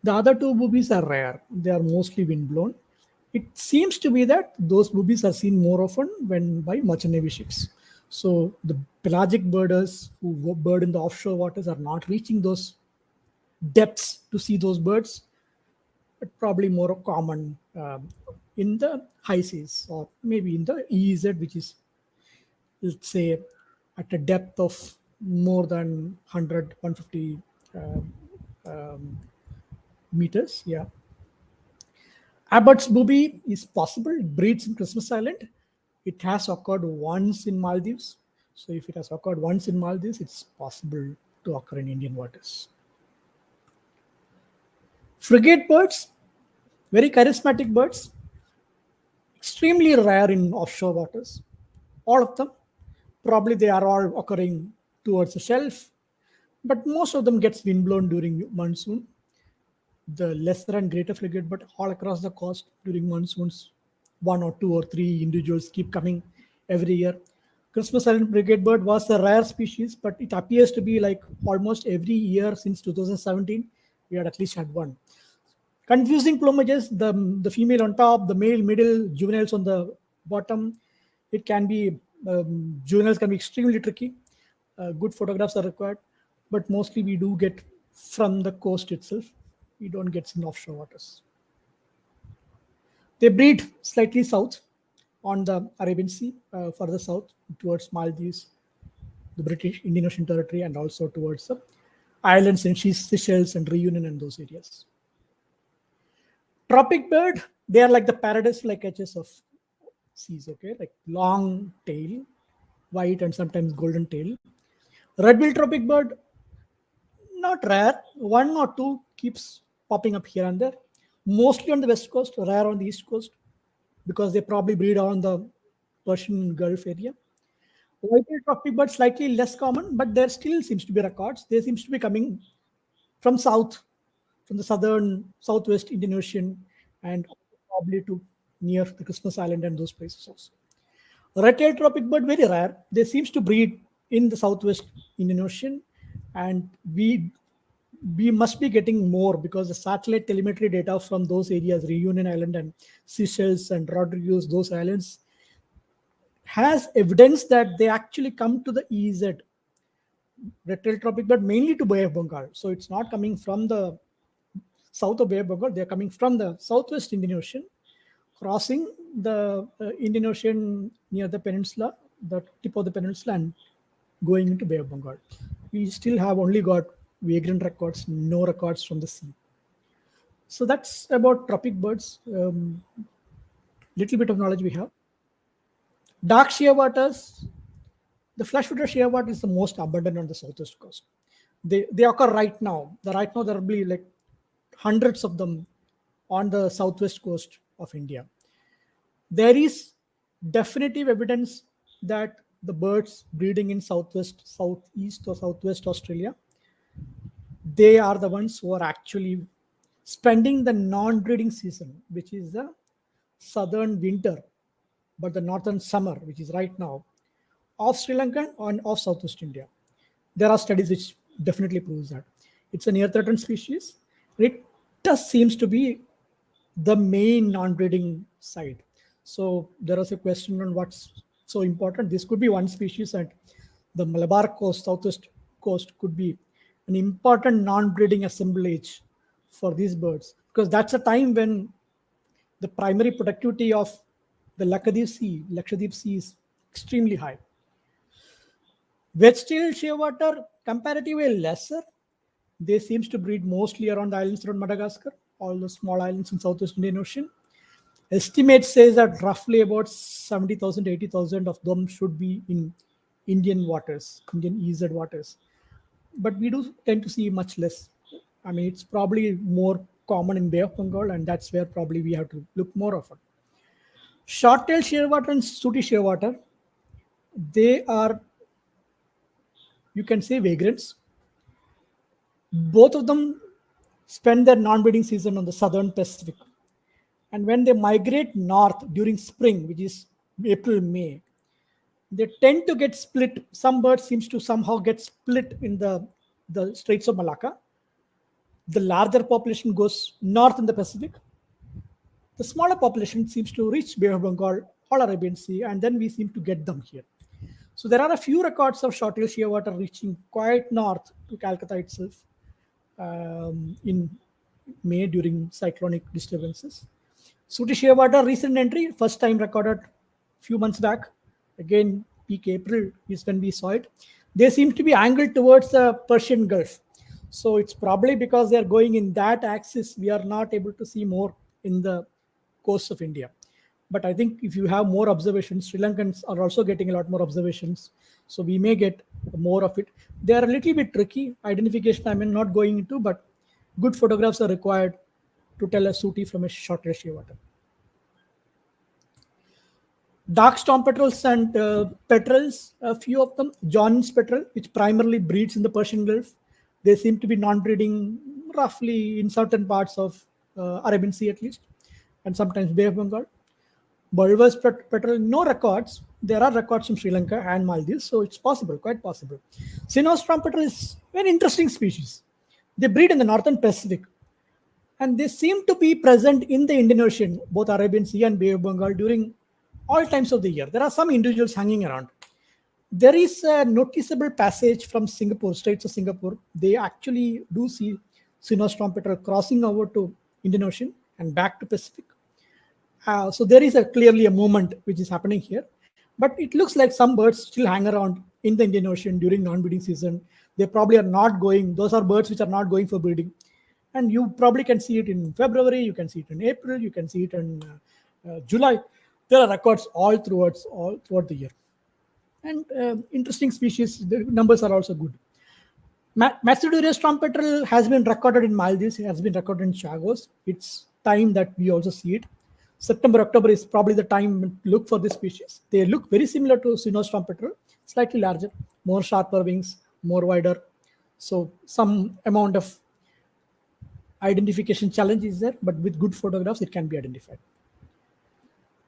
The other two boobies are rare. They are mostly windblown. It seems to be that those boobies are seen more often when by merchant navy ships. So the pelagic birders who bird in the offshore waters are not reaching those depths to see those birds, but probably more common in the high seas or maybe in the EEZ, which is, let's say, at a depth of more than 100, 150 meters. Yeah. Abbott's booby is possible. It breeds in Christmas Island. It has occurred once in Maldives. So if it has occurred once in Maldives, it's possible to occur in Indian waters. Frigate birds, very charismatic birds, extremely rare in offshore waters. All of them. Probably they are all occurring towards the shelf, but most of them gets windblown during monsoon. The lesser and greater frigate bird all across the coast during monsoons, one or two or three individuals keep coming every year. Christmas Island frigate bird was a rare species, but it appears to be like almost every year since 2017, we had at least had one. Confusing plumages, the female on top, the male middle, juveniles on the bottom. It can be, juveniles can be extremely tricky. Good photographs are required, but mostly we do get from the coast itself. We don't get in offshore waters. They breed slightly south on the Arabian Sea, further south towards Maldives, the British Indian Ocean territory, and also towards the islands in Seychelles and Reunion and those areas. Tropic bird, they are like the paradise flycatchers of seas, okay? Like long tail, white and sometimes golden tail. Red-billed tropic bird, not rare. One or two keeps popping up here and there. Mostly on the west coast, rare on the east coast, because they probably breed on the Persian Gulf area. White-tailed tropic bird, slightly less common, but there still seems to be records. They seems to be coming from south, from the southwest Indian Ocean, and probably to near the Christmas Island and those places also. Red-tailed tropic bird, very rare. They seems to breed in the southwest Indian Ocean, and we must be getting more because the satellite telemetry data from those areas, Reunion Island and Seychelles and Rodriguez, those islands, has evidence that they actually come to the EZ, red-tailed tropic bird, mainly to Bay of Bengal. So it's not coming from the south of Bay of Bengal. They're coming from the southwest Indian Ocean, crossing the Indian Ocean near the peninsula, the tip of the peninsula, and going into Bay of Bengal. We still have only got vagrant records, no records from the sea. So that's about tropic birds. Little bit of knowledge we have. Dark shearwaters. The flash-footed shearwater is the most abundant on the southwest coast. They occur right now. Right now there will be like hundreds of them on the southwest coast of India. There is definitive evidence that the birds breeding in southwest, southeast, or southwest Australia, they are the ones who are actually spending the non-breeding season, which is the southern winter, but the northern summer, which is right now, off Sri Lanka and off Southwest India. There are studies which definitely proves that. It's a near-threatened species. It just seems to be the main non-breeding site. So there was a question on what's so important. This could be one species, and the Malabar coast, southwest coast, could be an important non-breeding assemblage for these birds, because that's a time when the primary productivity of the Lakshadweep Sea is extremely high. Wedge-tailed shearwater comparatively lesser. They seems to breed mostly around the islands around Madagascar, all the small islands in Southwest Indian Ocean. Estimate says that roughly about 70,000, 80,000 of them should be in Indian waters, Indian EZ waters. But we do tend to see much less. I mean, it's probably more common in Bay of Bengal, and that's where probably we have to look more of it. Short-tailed shearwater and sooty shearwater, they are, you can say, vagrants. Both of them spend their non-breeding season on the southern Pacific. And when they migrate north during spring, which is April, May, they tend to get split. Some birds seems to somehow get split in the Straits of Malacca. The larger population goes north in the Pacific. The smaller population seems to reach Bay of Bengal or Arabian Sea, and then we seem to get them here. So there are a few records of short-tailed shearwater reaching quite north to Calcutta itself in May during cyclonic disturbances. Sooty shearwater recent entry, first time recorded few months back. Again, peak April is when we saw it. They seem to be angled towards the Persian Gulf. So it's probably because they're going in that axis, we are not able to see more in the coast of India. But I think if you have more observations, Sri Lankans are also getting a lot more observations. So we may get more of it. They are a little bit tricky. Identification, I mean, not going into, but good photographs are required to tell a sooty from a short-tailed shearwater. Dark storm petrels and petrels, a few of them, Johnson's petrel, which primarily breeds in the Persian Gulf. They seem to be non-breeding roughly in certain parts of Arabian Sea at least, and sometimes Bay of Bengal. Bulbous petrel, no records. There are records from Sri Lanka and Maldives, so it's possible, quite possible. Sinostrom petrel is an very interesting species. They breed in the northern Pacific, and they seem to be present in the Indian Ocean, both Arabian Sea and Bay of Bengal, during all times of the year. There are some individuals hanging around. There is a noticeable passage from Singapore, Straits of Singapore. They actually do see Sinostrom petrel crossing over to Indian Ocean and back to Pacific. So there is clearly a movement which is happening here. But it looks like some birds still hang around in the Indian Ocean during non-breeding season. They probably are not going. Those are birds which are not going for breeding. And you probably can see it in February. You can see it in April. You can see it in July. There are records all throughout the year. And interesting species, the numbers are also good. Macedonia storm petrel has been recorded in Maldives. It has been recorded in Chagos. It's time that we also see it. September, October is probably the time to look for this species. They look very similar to Sinostrom petrel, slightly larger, more sharper wings, more wider. So some amount of identification challenge is there, but with good photographs, it can be identified.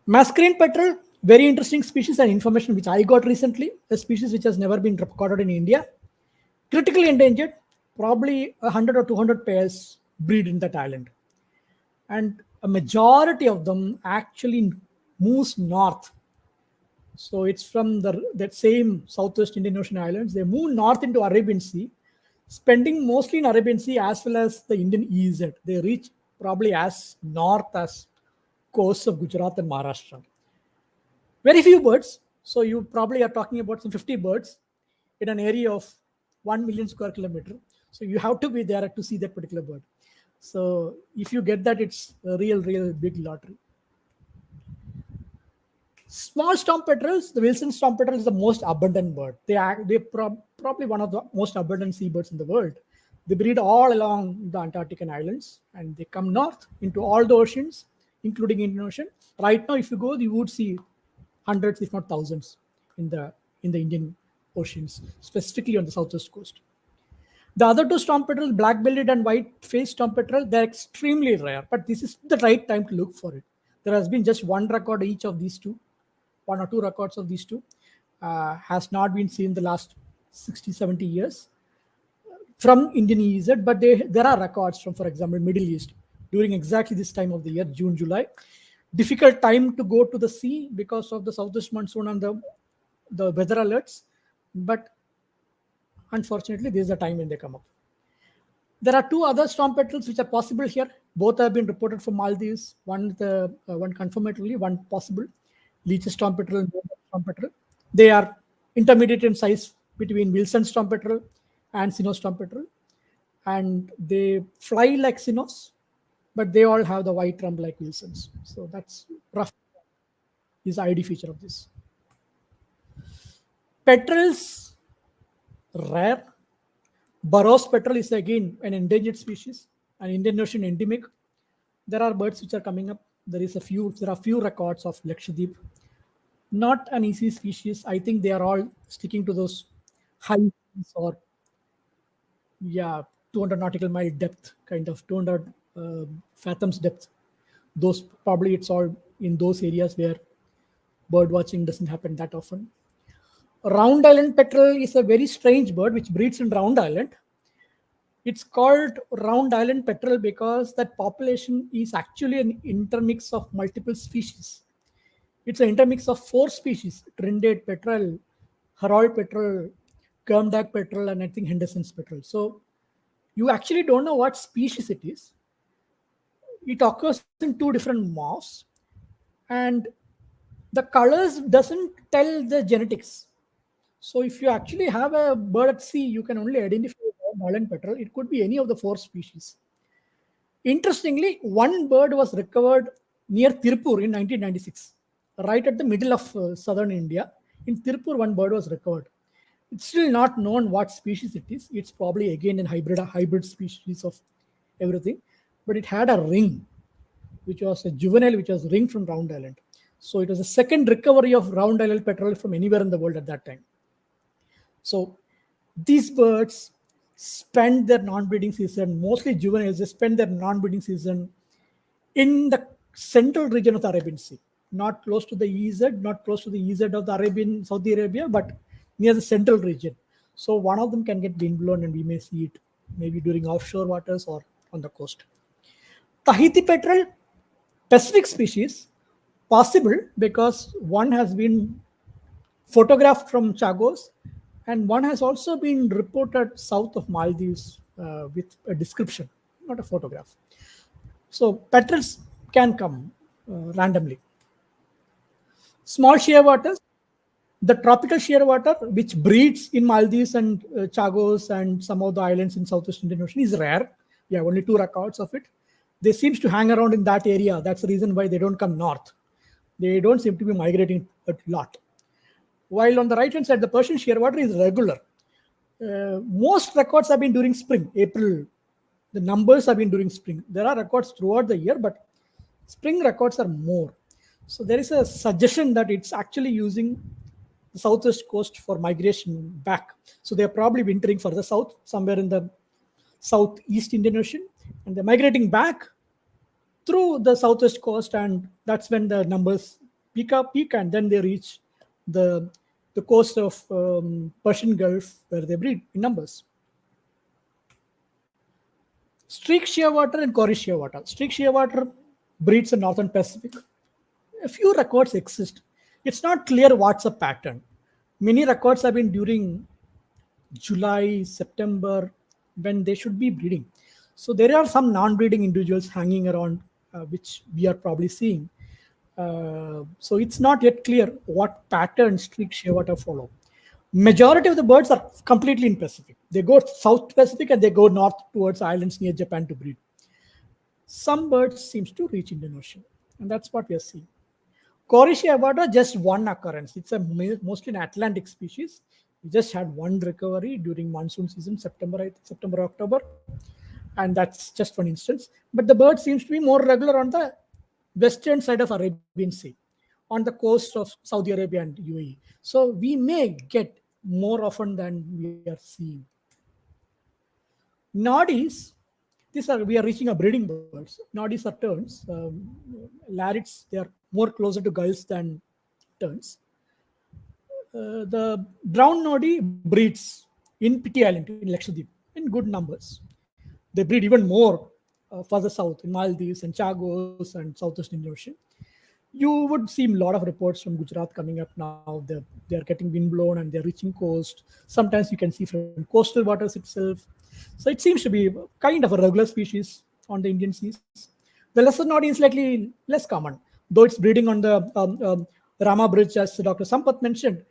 Mascarene petrel, very interesting species and information which I got recently, a species which has never been recorded in India. Critically endangered, probably 100 or 200 pairs breed in that island. And a majority of them actually moves north. So it's from that same Southwest Indian Ocean islands. They move north into Arabian Sea, spending mostly in Arabian Sea as well as the Indian EZ. They reach probably as north as coasts of Gujarat and Maharashtra. Very few birds. So you probably are talking about some 50 birds in an area of 1 million square kilometer. So you have to be there to see that particular bird. So if you get that, it's a real big lottery. Small storm petrels, the Wilson storm petrel is the most abundant bird. They're probably one of the most abundant seabirds in the world. They breed all along the Antarctic islands, and they come north into all the oceans, including Indian Ocean. Right now, if you go, you would see hundreds, if not thousands, in the Indian Oceans, specifically on the southwest coast. The other two storm petrels, black-bellied and white-faced storm petrel, they're extremely rare, but this is the right time to look for it. There has been just one record each of these two, one or two records of these two, has not been seen in the last 60, 70 years from Indian EZ, but there are records from, for example, Middle East during exactly this time of the year, June, July. Difficult time to go to the sea because of the southwest monsoon and the weather alerts, but unfortunately, this is the time when they come up. There are two other storm petrels which are possible here. Both have been reported from Maldives. One confirmatory, one possible. Leech's storm petrel and storm petrel. They are intermediate in size between Wilson storm petrel and Sinus storm petrel, and they fly like Sinus, but they all have the white rump like Wilsons. So that's rough is the ID feature of this. Petrels rare. Burroughs petrel is again an endangered species, an Indian Ocean endemic. There are birds which are coming up. There are few records of Lakshadweep. Not an easy species. I think they are all sticking to those high seas or yeah 200 nautical mile depth, kind of 200 fathoms depth. Those probably it's all in those areas where bird watching doesn't happen that often. Round Island petrel is a very strange bird which breeds in Round Island. It's called Round Island petrel because that population is actually an intermix of multiple species. It's an intermix of four species: Trindade petrel, Harold petrel, Kermdag petrel, and I think Henderson's petrel. So you actually don't know what species it is. It occurs in two different morphs, and the colors doesn't tell the genetics. So if you actually have a bird at sea, you can only identify Round Island petrel. It could be any of the four species. Interestingly, one bird was recovered near Tirupur in 1996, right at the middle of southern India. In Tirupur, one bird was recovered. It's still not known what species it is. It's probably again a hybrid species of everything, but it had a ring, which was a juvenile, which was ringed from Round Island. So it was the second recovery of Round Island petrel from anywhere in the world at that time. So these birds spend their non-breeding season, mostly juveniles, they spend their non-breeding season in the central region of the Arabian Sea, not close to the EZ, not close to the EZ of the Arabian, Saudi Arabia, but near the central region. So one of them can get windblown and we may see it maybe during offshore waters or on the coast. Tahiti petrel, Pacific species, possible because one has been photographed from Chagos, and one has also been reported south of Maldives with a description, not a photograph. So petrels can come randomly. Small shearwaters, the tropical shearwater, which breeds in Maldives and Chagos and some of the islands in Southwest Indian Ocean, is rare. We have only 2 records of it. They seems to hang around in that area. That's the reason why they don't come north. They don't seem to be migrating a lot. While on the right hand side, the Persian shearwater is regular. Most records have been during spring, April. The numbers have been during spring. There are records throughout the year, but spring records are more. So there is a suggestion that it's actually using the southwest coast for migration back. So they're probably wintering further south, somewhere in the southeast Indian Ocean, and they're migrating back through the southwest coast, and that's when the numbers peak, and then they reach the coast of Persian Gulf, where they breed in numbers. Streak shearwater and Cory shearwater. Streak shearwater breeds in northern Pacific. A few records exist. It's not clear what's a pattern. Many records have been during July, September, when they should be breeding. So there are some non-breeding individuals hanging around, which we are probably seeing. So it's not yet clear what pattern streak shearwater follow. Majority of the birds are completely in Pacific. They go South Pacific and they go north towards islands near Japan to breed. Some birds seems to reach Indian Ocean, and that's what we are seeing. Cory shearwater, just one occurrence. It's a mostly an Atlantic species. We just had one recovery during monsoon season, September, October, and that's just one instance. But the bird seems to be more regular on the western side of Arabian Sea, on the coast of Saudi Arabia and UAE. So we may get more often than we are seeing. Noddies, we are reaching a breeding birds. Noddies are terns. Larets, they are more closer to gulls than terns. The brown noddy breeds in Piti Island in Lakshadweep in good numbers. They breed even more further south in Maldives and Chagos and Southwest Indian Ocean. You would see a lot of reports from Gujarat coming up now. They're getting windblown and they're reaching coast. Sometimes you can see from coastal waters itself. So it seems to be kind of a regular species on the Indian seas. The lesser noddy is slightly less common, though it's breeding on the Rama Bridge, as Dr. Sampath mentioned.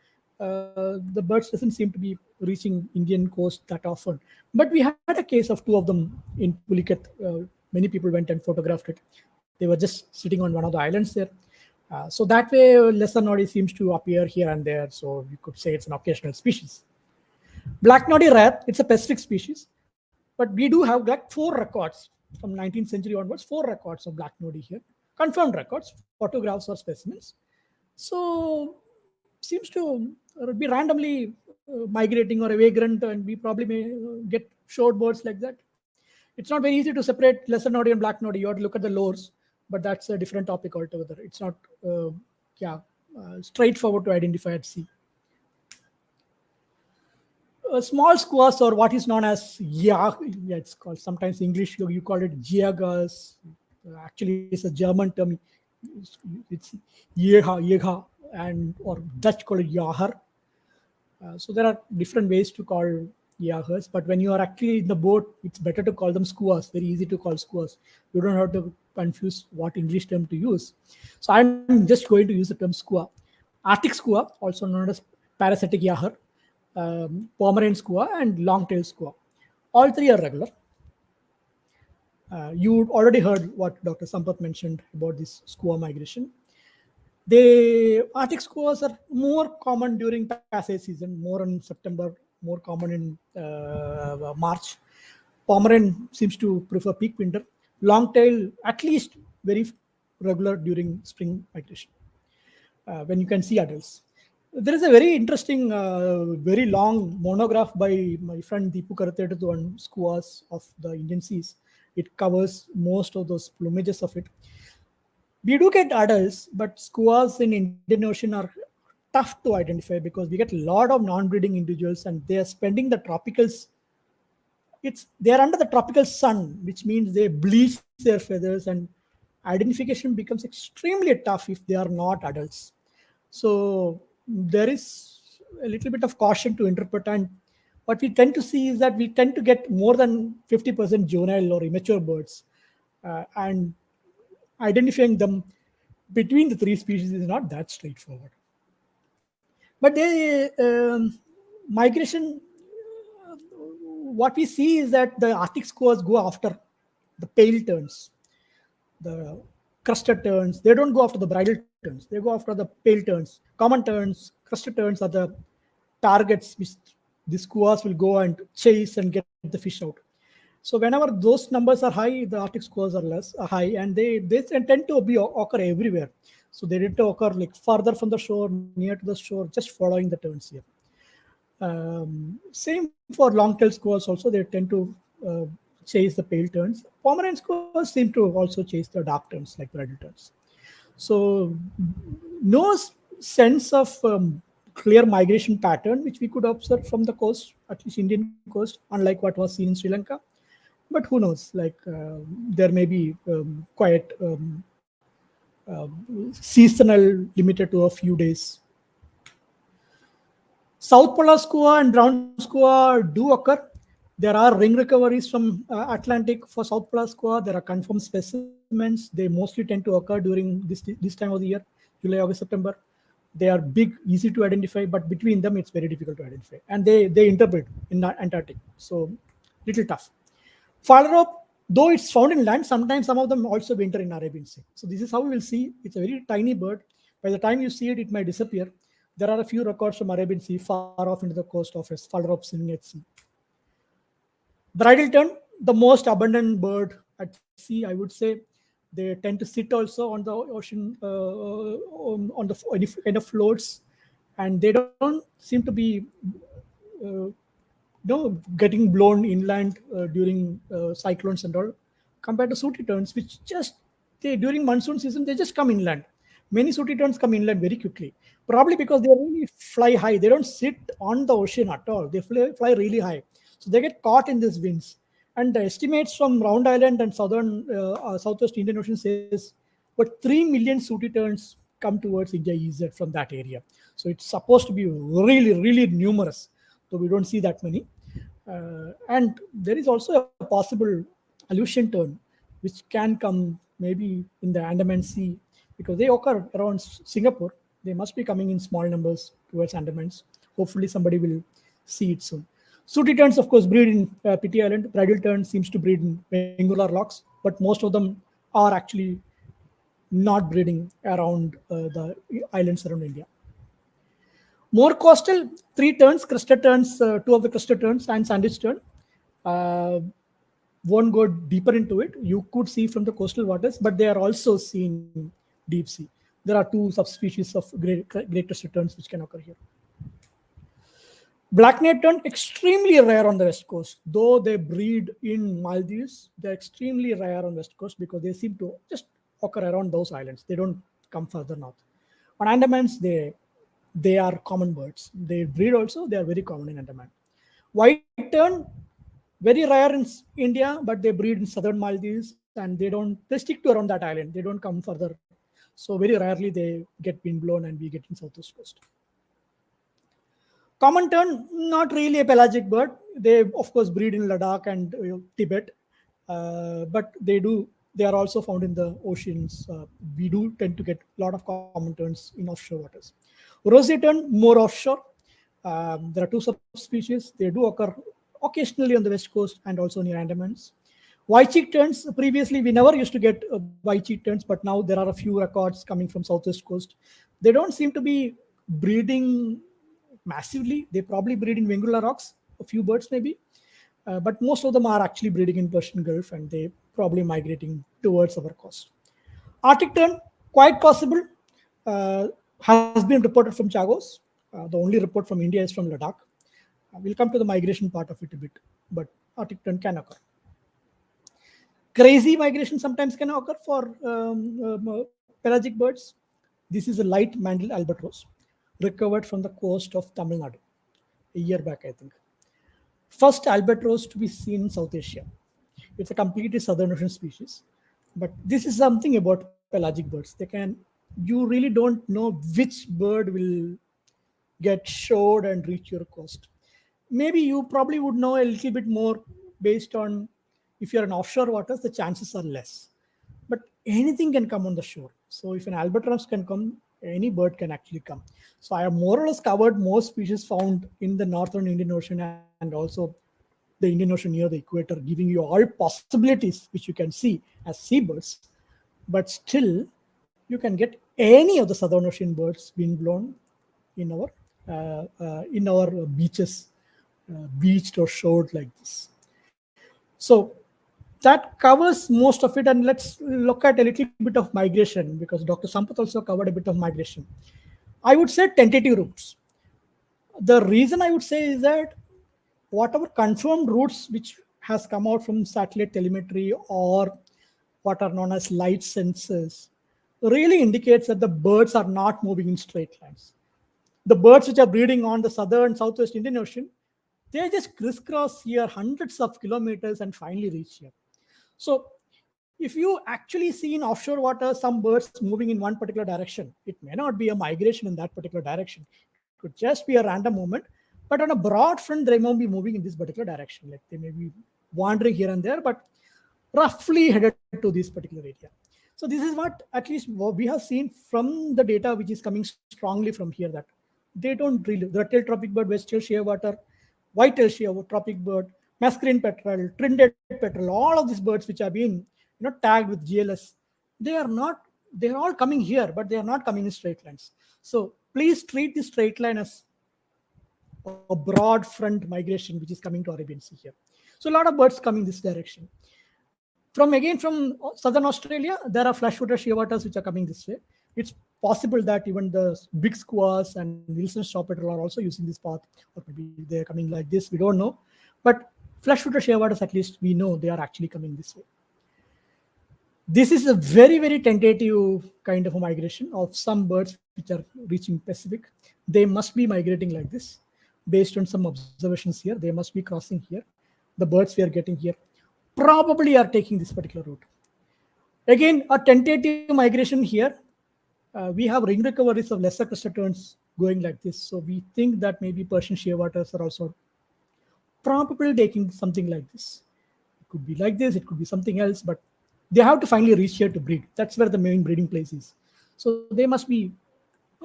the birds doesn't seem to be reaching Indian coast that often. But we had a case of two of them in Pulicat. Many people went and photographed it. They were just sitting on one of the islands there. So that way, lesser noddy seems to appear here and there. So you could say it's an occasional species. Black noddy rare. It's a Pacific species, but we do have like 4 records from 19th century onwards. 4 records of black noddy here, confirmed records, photographs or specimens. So seems to be randomly migrating or a vagrant, and we probably may get shorebirds like that. It's not very easy to separate lesser noddy and black noddy. You have to look at the lores, but that's a different topic altogether. It's not, yeah, straightforward to identify at sea. Small skuas, or what is known as yeah, it's called sometimes English you call it jiagas. Actually, it's a German term. It's yeha, and or Dutch call it yahar. So there are different ways to call yahers, but when you are actually in the boat, it's better to call them skuas. Very easy to call skuas. You don't have to confuse what English term to use. So I'm just going to use the term skua. Arctic skua, also known as parasitic yahar, Pomeranian skua, and long-tailed skua. All three are regular. You already heard what Dr. Sampath mentioned about this skua migration. The Arctic skuas are more common during passage season, more in September, more common in March. Pomeranian seems to prefer peak winter. Long-tail, at least very regular during spring migration, when you can see adults. There is a very interesting, very long monograph by my friend Deepu Karatetu on skuas of the Indian seas. It covers most of those plumages of it. We do get adults, but skuas in Indian Ocean are tough to identify because we get a lot of non-breeding individuals, and they are spending the tropicals. They are under the tropical sun, which means they bleach their feathers, and identification becomes extremely tough if they are not adults. So there is a little bit of caution to interpret, and what we tend to see is that we tend to get more than 50% juvenile or immature birds, and identifying them between the three species is not that straightforward. But the migration, what we see is that the Arctic skuas go after the pale terns, the crested terns. They don't go after the bridal terns. They go after the pale terns. Common terns, crested terns are the targets which the skuas will go and chase and get the fish out. So whenever those numbers are high, the Arctic skuas are less high, and they tend to occur everywhere. So they tend to occur like farther from the shore, near to the shore, just following the turns here. Same for long-tailed skuas also. They tend to chase the pale turns. Pomeranian skuas seem to also chase the dark turns like bridal turns. So no sense of clear migration pattern which we could observe from the coast, at least Indian coast, unlike what was seen in Sri Lanka. But who knows? Like there may be quite seasonal, limited to a few days. South polar skua and brown skua do occur. There are ring recoveries from Atlantic for South polar skua. There are confirmed specimens. They mostly tend to occur during this time of the year, July, August, September. They are big, easy to identify, but between them it's very difficult to identify. And they interbreed in the Antarctic, so little tough. Phalarope, though it's found in land, sometimes some of them also winter in Arabian Sea. So this is how we will see. It's a very tiny bird. By the time you see it, it might disappear. There are a few records from Arabian Sea far off into the coast of Phalarope swimming at sea. Bridal tern, the most abundant bird at sea, I would say. They tend to sit also on the ocean, on the any kind of floats, and they don't seem to be getting blown inland during cyclones and all, compared to sooty terns, which just during monsoon season they just come inland. Many sooty terns come inland very quickly, probably because they really fly high. They don't sit on the ocean at all. They fly really high, so they get caught in these winds. And the estimates from Round Island and southwest Indian Ocean says but 3 million sooty terns come towards India EZ from that area. So it's supposed to be really, really numerous. So we don't see that many. And there is also a possible Aleutian tern, which can come maybe in the Andaman Sea, because they occur around Singapore. They must be coming in small numbers towards Andamans. Hopefully somebody will see it soon. Sooty terns, of course, breed in Pity Island. Bridal tern seems to breed in Bengular locks, but most of them are actually not breeding around the islands around India. More coastal, three terns, crested terns, two of the crested terns and sandwich tern. Uh, won't go deeper into it. You could see from the coastal waters, but they are also seen in deep sea. There are two subspecies of great crested terns which can occur here. Black neck tern, extremely rare on the west coast. Though they breed in Maldives, they're extremely rare on west coast because they seem to just occur around those islands. They don't come further north. On Andamans, they are common birds. They breed also. They are very common in Andaman. White tern, very rare in India, but they breed in southern Maldives, and they stick to around that island. They don't come further. So very rarely they get wind blown and we get in southwest coast. Common tern, not really a pelagic bird. They of course breed in Ladakh and Tibet, but they are also found in the oceans. We do tend to get a lot of common terns in offshore waters. Rosy tern, more offshore. There are two subspecies. They do occur occasionally on the west coast and also near Andamans. White cheek terns, previously we never used to get white cheek terns, but now there are a few records coming from southwest coast. They don't seem to be breeding massively. They probably breed in Vengula rocks, a few birds maybe, but most of them are actually breeding in Persian Gulf and they probably migrating towards our coast. Arctic tern, quite possible, has been reported from Chagos. The only report from India is from Ladakh. We'll come to the migration part of it a bit, but Arctic tern can occur. Crazy migration sometimes can occur for pelagic birds. This is a light mantled albatross recovered from the coast of Tamil Nadu a year back, I think. First albatross to be seen in South Asia. It's a completely southern ocean species. But this is something about pelagic birds. You really don't know which bird will get showed and reach your coast. Maybe you probably would know a little bit more based on if you're in offshore waters, the chances are less. But anything can come on the shore. So if an albatross can come, any bird can actually come. So I have more or less covered most species found in the northern Indian Ocean and also the Indian Ocean near the equator, giving you all possibilities which you can see as seabirds. But still, you can get any of the southern ocean birds being blown in our beaches, beached or shored like this. So that covers most of it, and let's look at a little bit of migration because Dr. Sampath also covered a bit of migration. I would say tentative routes. The reason I would say is that whatever confirmed routes which has come out from satellite telemetry or what are known as light sensors really indicates that the birds are not moving in straight lines. The birds which are breeding on the southern southwest Indian Ocean, they just crisscross here hundreds of kilometers and finally reach here. So if you actually see in offshore water some birds moving in one particular direction, it may not be a migration in that particular direction. It could just be a random movement, but on a broad front, they may be moving in this particular direction. Like they may be wandering here and there, but roughly headed to this particular area. So this is what at least what we have seen from the data which is coming strongly from here, that they don't really, the red-tailed tropic bird, west-tailed shearwater, white-tailed shearwater, tropic bird, mascarene petrel, trin-dead petrel, all of these birds which have been tagged with GLS, they're all coming here, but they are not coming in straight lines. So please treat this straight line as a broad front migration which is coming to Arabian Sea here. So a lot of birds coming this direction. From southern Australia, there are flash-footed shearwaters which are coming this way. It's possible that even the big skuas and Wilson's straw petrel are also using this path, or maybe they're coming like this, we don't know. But flash-footed shearwaters, at least we know they are actually coming this way. This is a very, very tentative kind of a migration of some birds which are reaching Pacific. They must be migrating like this. Based on some observations here, they must be crossing here. The birds we are getting here probably are taking this particular route. Again, a tentative migration here. We have ring recoveries of lesser crested terns going like this. So we think that maybe Persian shearwaters are also probably taking something like this. It could be like this, it could be something else, but they have to finally reach here to breed. That's where the main breeding place is. So they must be,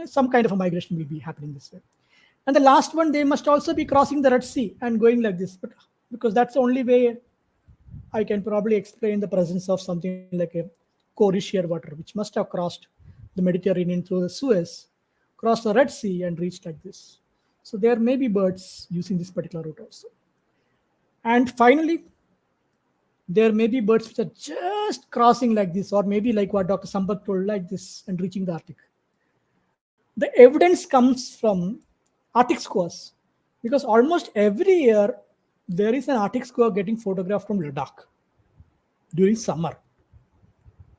some kind of a migration will be happening this way. And the last one, they must also be crossing the Red Sea and going like this, but because that's the only way I can probably explain the presence of something like a Corishare water, which must have crossed the Mediterranean through the Suez, crossed the Red Sea, and reached like this. So there may be birds using this particular route also. And finally, there may be birds which are just crossing like this, or maybe like what Dr. Sampath told, like this, and reaching the Arctic. The evidence comes from Arctic squaws, because almost every year there is an Arctic squaw getting photographed from Ladakh during summer.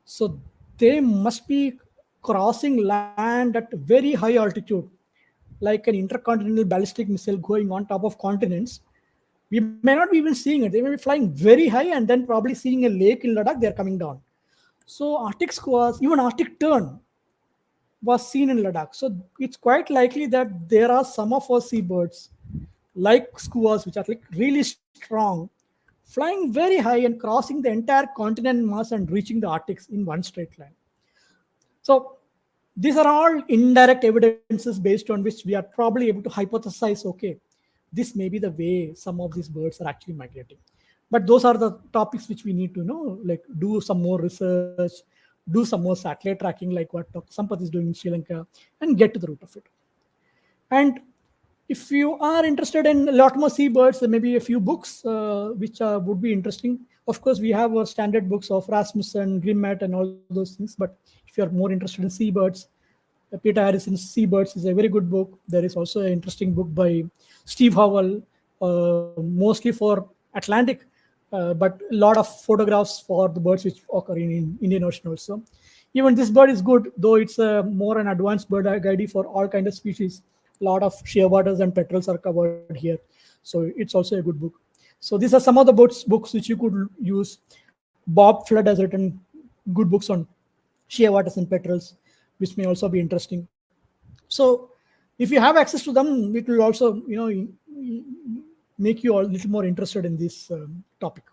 So they must be crossing land at very high altitude, like an intercontinental ballistic missile going on top of continents. We may not be even seeing it. They may be flying very high and then probably seeing a lake in Ladakh, they're coming down. So Arctic squaws, even Arctic tern was seen in Ladakh. So it's quite likely that there are some of our seabirds, like skuas, which are like really strong, flying very high and crossing the entire continent mass and reaching the Arctic in one straight line. So these are all indirect evidences based on which we are probably able to hypothesize, okay, this may be the way some of these birds are actually migrating. But those are the topics which we need to know, like do some more research, do some more satellite tracking, like what Dr. Sampath is doing in Sri Lanka, and get to the root of it. And if you are interested in a lot more seabirds, there may be a few books which would be interesting. Of course, we have our standard books of Rasmussen, Grimmett, and all those things. But if you are more interested in seabirds, Peter Harrison's Seabirds is a very good book. There is also an interesting book by Steve Howell, mostly for Atlantic, but a lot of photographs for the birds which occur in Indian Ocean also. Even this bird is good, though it's more an advanced bird guide for all kind of species. A lot of shearwaters and petrels are covered here, so it's also a good book. So these are some of the books which you could use. Bob Flood has written good books on shearwaters and petrels, which may also be interesting. So if you have access to them, it will also make you a little more interested in this topic.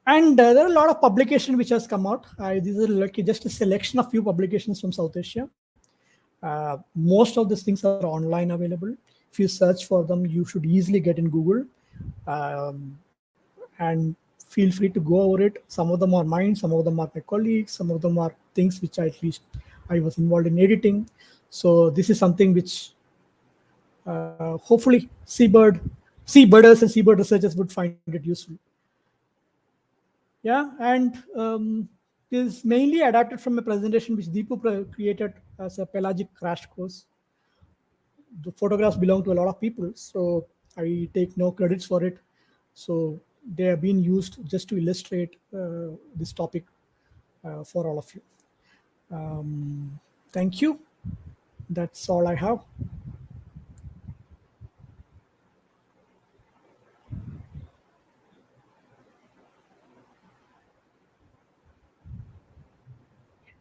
And there are a lot of publication which has come out. These are like just a selection of few publications from South Asia. Most of these things are online available. If you search for them, you should easily get in Google. And feel free to go over it. Some of them are mine, some of them are my colleagues, some of them are things which at least I was involved in editing. So this is something which hopefully seabirders and seabird researchers would find it useful. Yeah, and is mainly adapted from a presentation which Deepu created as a pelagic crash course. The photographs belong to a lot of people, so I take no credits for it. So they have been used just to illustrate this topic for all of you. Thank you. That's all I have.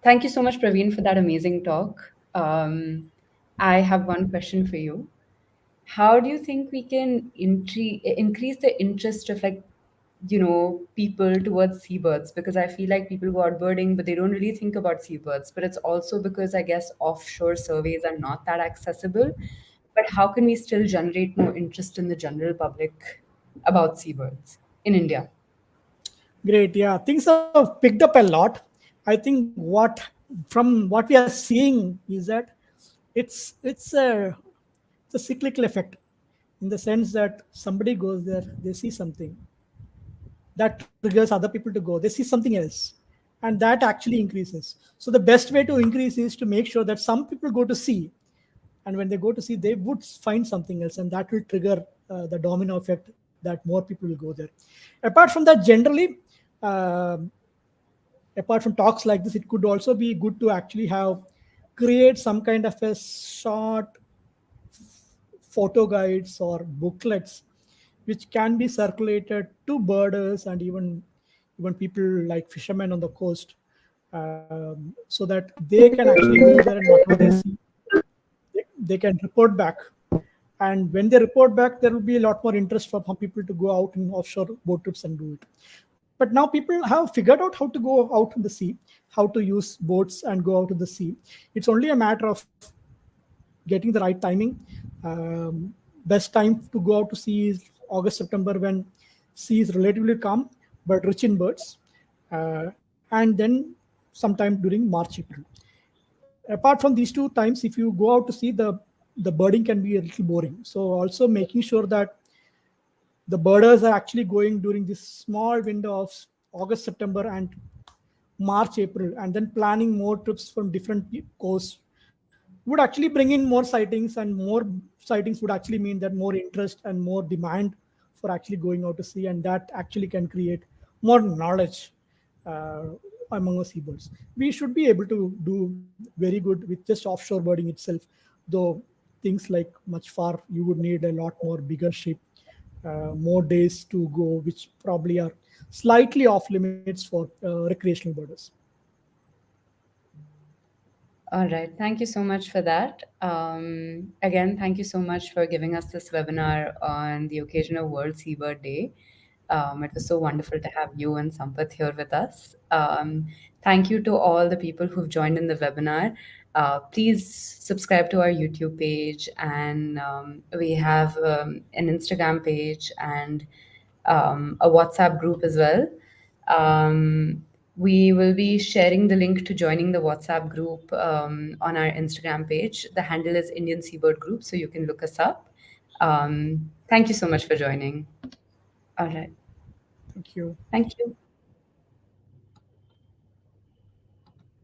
Thank you so much, Praveen, for that amazing talk. I have one question for you. How do you think we can increase the interest of people towards seabirds? Because I feel like people go out birding, but they don't really think about seabirds. But it's also because I guess offshore surveys are not that accessible. But how can we still generate more interest in the general public about seabirds in India? Great. Yeah, things have picked up a lot. I think from what we are seeing is that it's a cyclical effect, in the sense that somebody goes there, they see something that triggers other people to go. They see something else, and that actually increases. So the best way to increase is to make sure that some people go to see, and when they go to see, they would find something else, and that will trigger the domino effect that more people will go there. Apart from that, generally, uh, apart from talks like this, it could also be good to actually have create some kind of a short photo guides or booklets which can be circulated to birders and even people like fishermen on the coast, so that they can actually go there, and whatever they see, they can report back. And when they report back, there will be a lot more interest from people to go out in offshore boat trips and do it. But now people have figured out how to go out in the sea, how to use boats and go out to the sea. It's only a matter of getting the right timing. Best time to go out to sea is August, September, when sea is relatively calm but rich in birds, and then sometime during March, April. Apart from these two times, if you go out to sea, the birding can be a little boring. So also making sure that the birders are actually going during this small window of August, September, and March, April, and then planning more trips from different coasts would actually bring in more sightings, and more sightings would actually mean that more interest and more demand for actually going out to sea, and that actually can create more knowledge uh, among us seabirds. We should be able to do very good with just offshore birding itself, though things like much far you would need a lot more bigger ship, more days to go, which probably are slightly off limits for recreational birders. All right. Thank you so much for that. Again, thank you so much for giving us this webinar on the occasion of World Seabird Day. It was so wonderful to have you and Sampath here with us. Thank you to all the people who've joined in the webinar. Please subscribe to our YouTube page, and we have an Instagram page and a WhatsApp group as well. We will be sharing the link to joining the WhatsApp group on our Instagram page. The handle is Indian Seabird Group, so you can look us up. Thank you so much for joining. All right. Thank you. Thank you.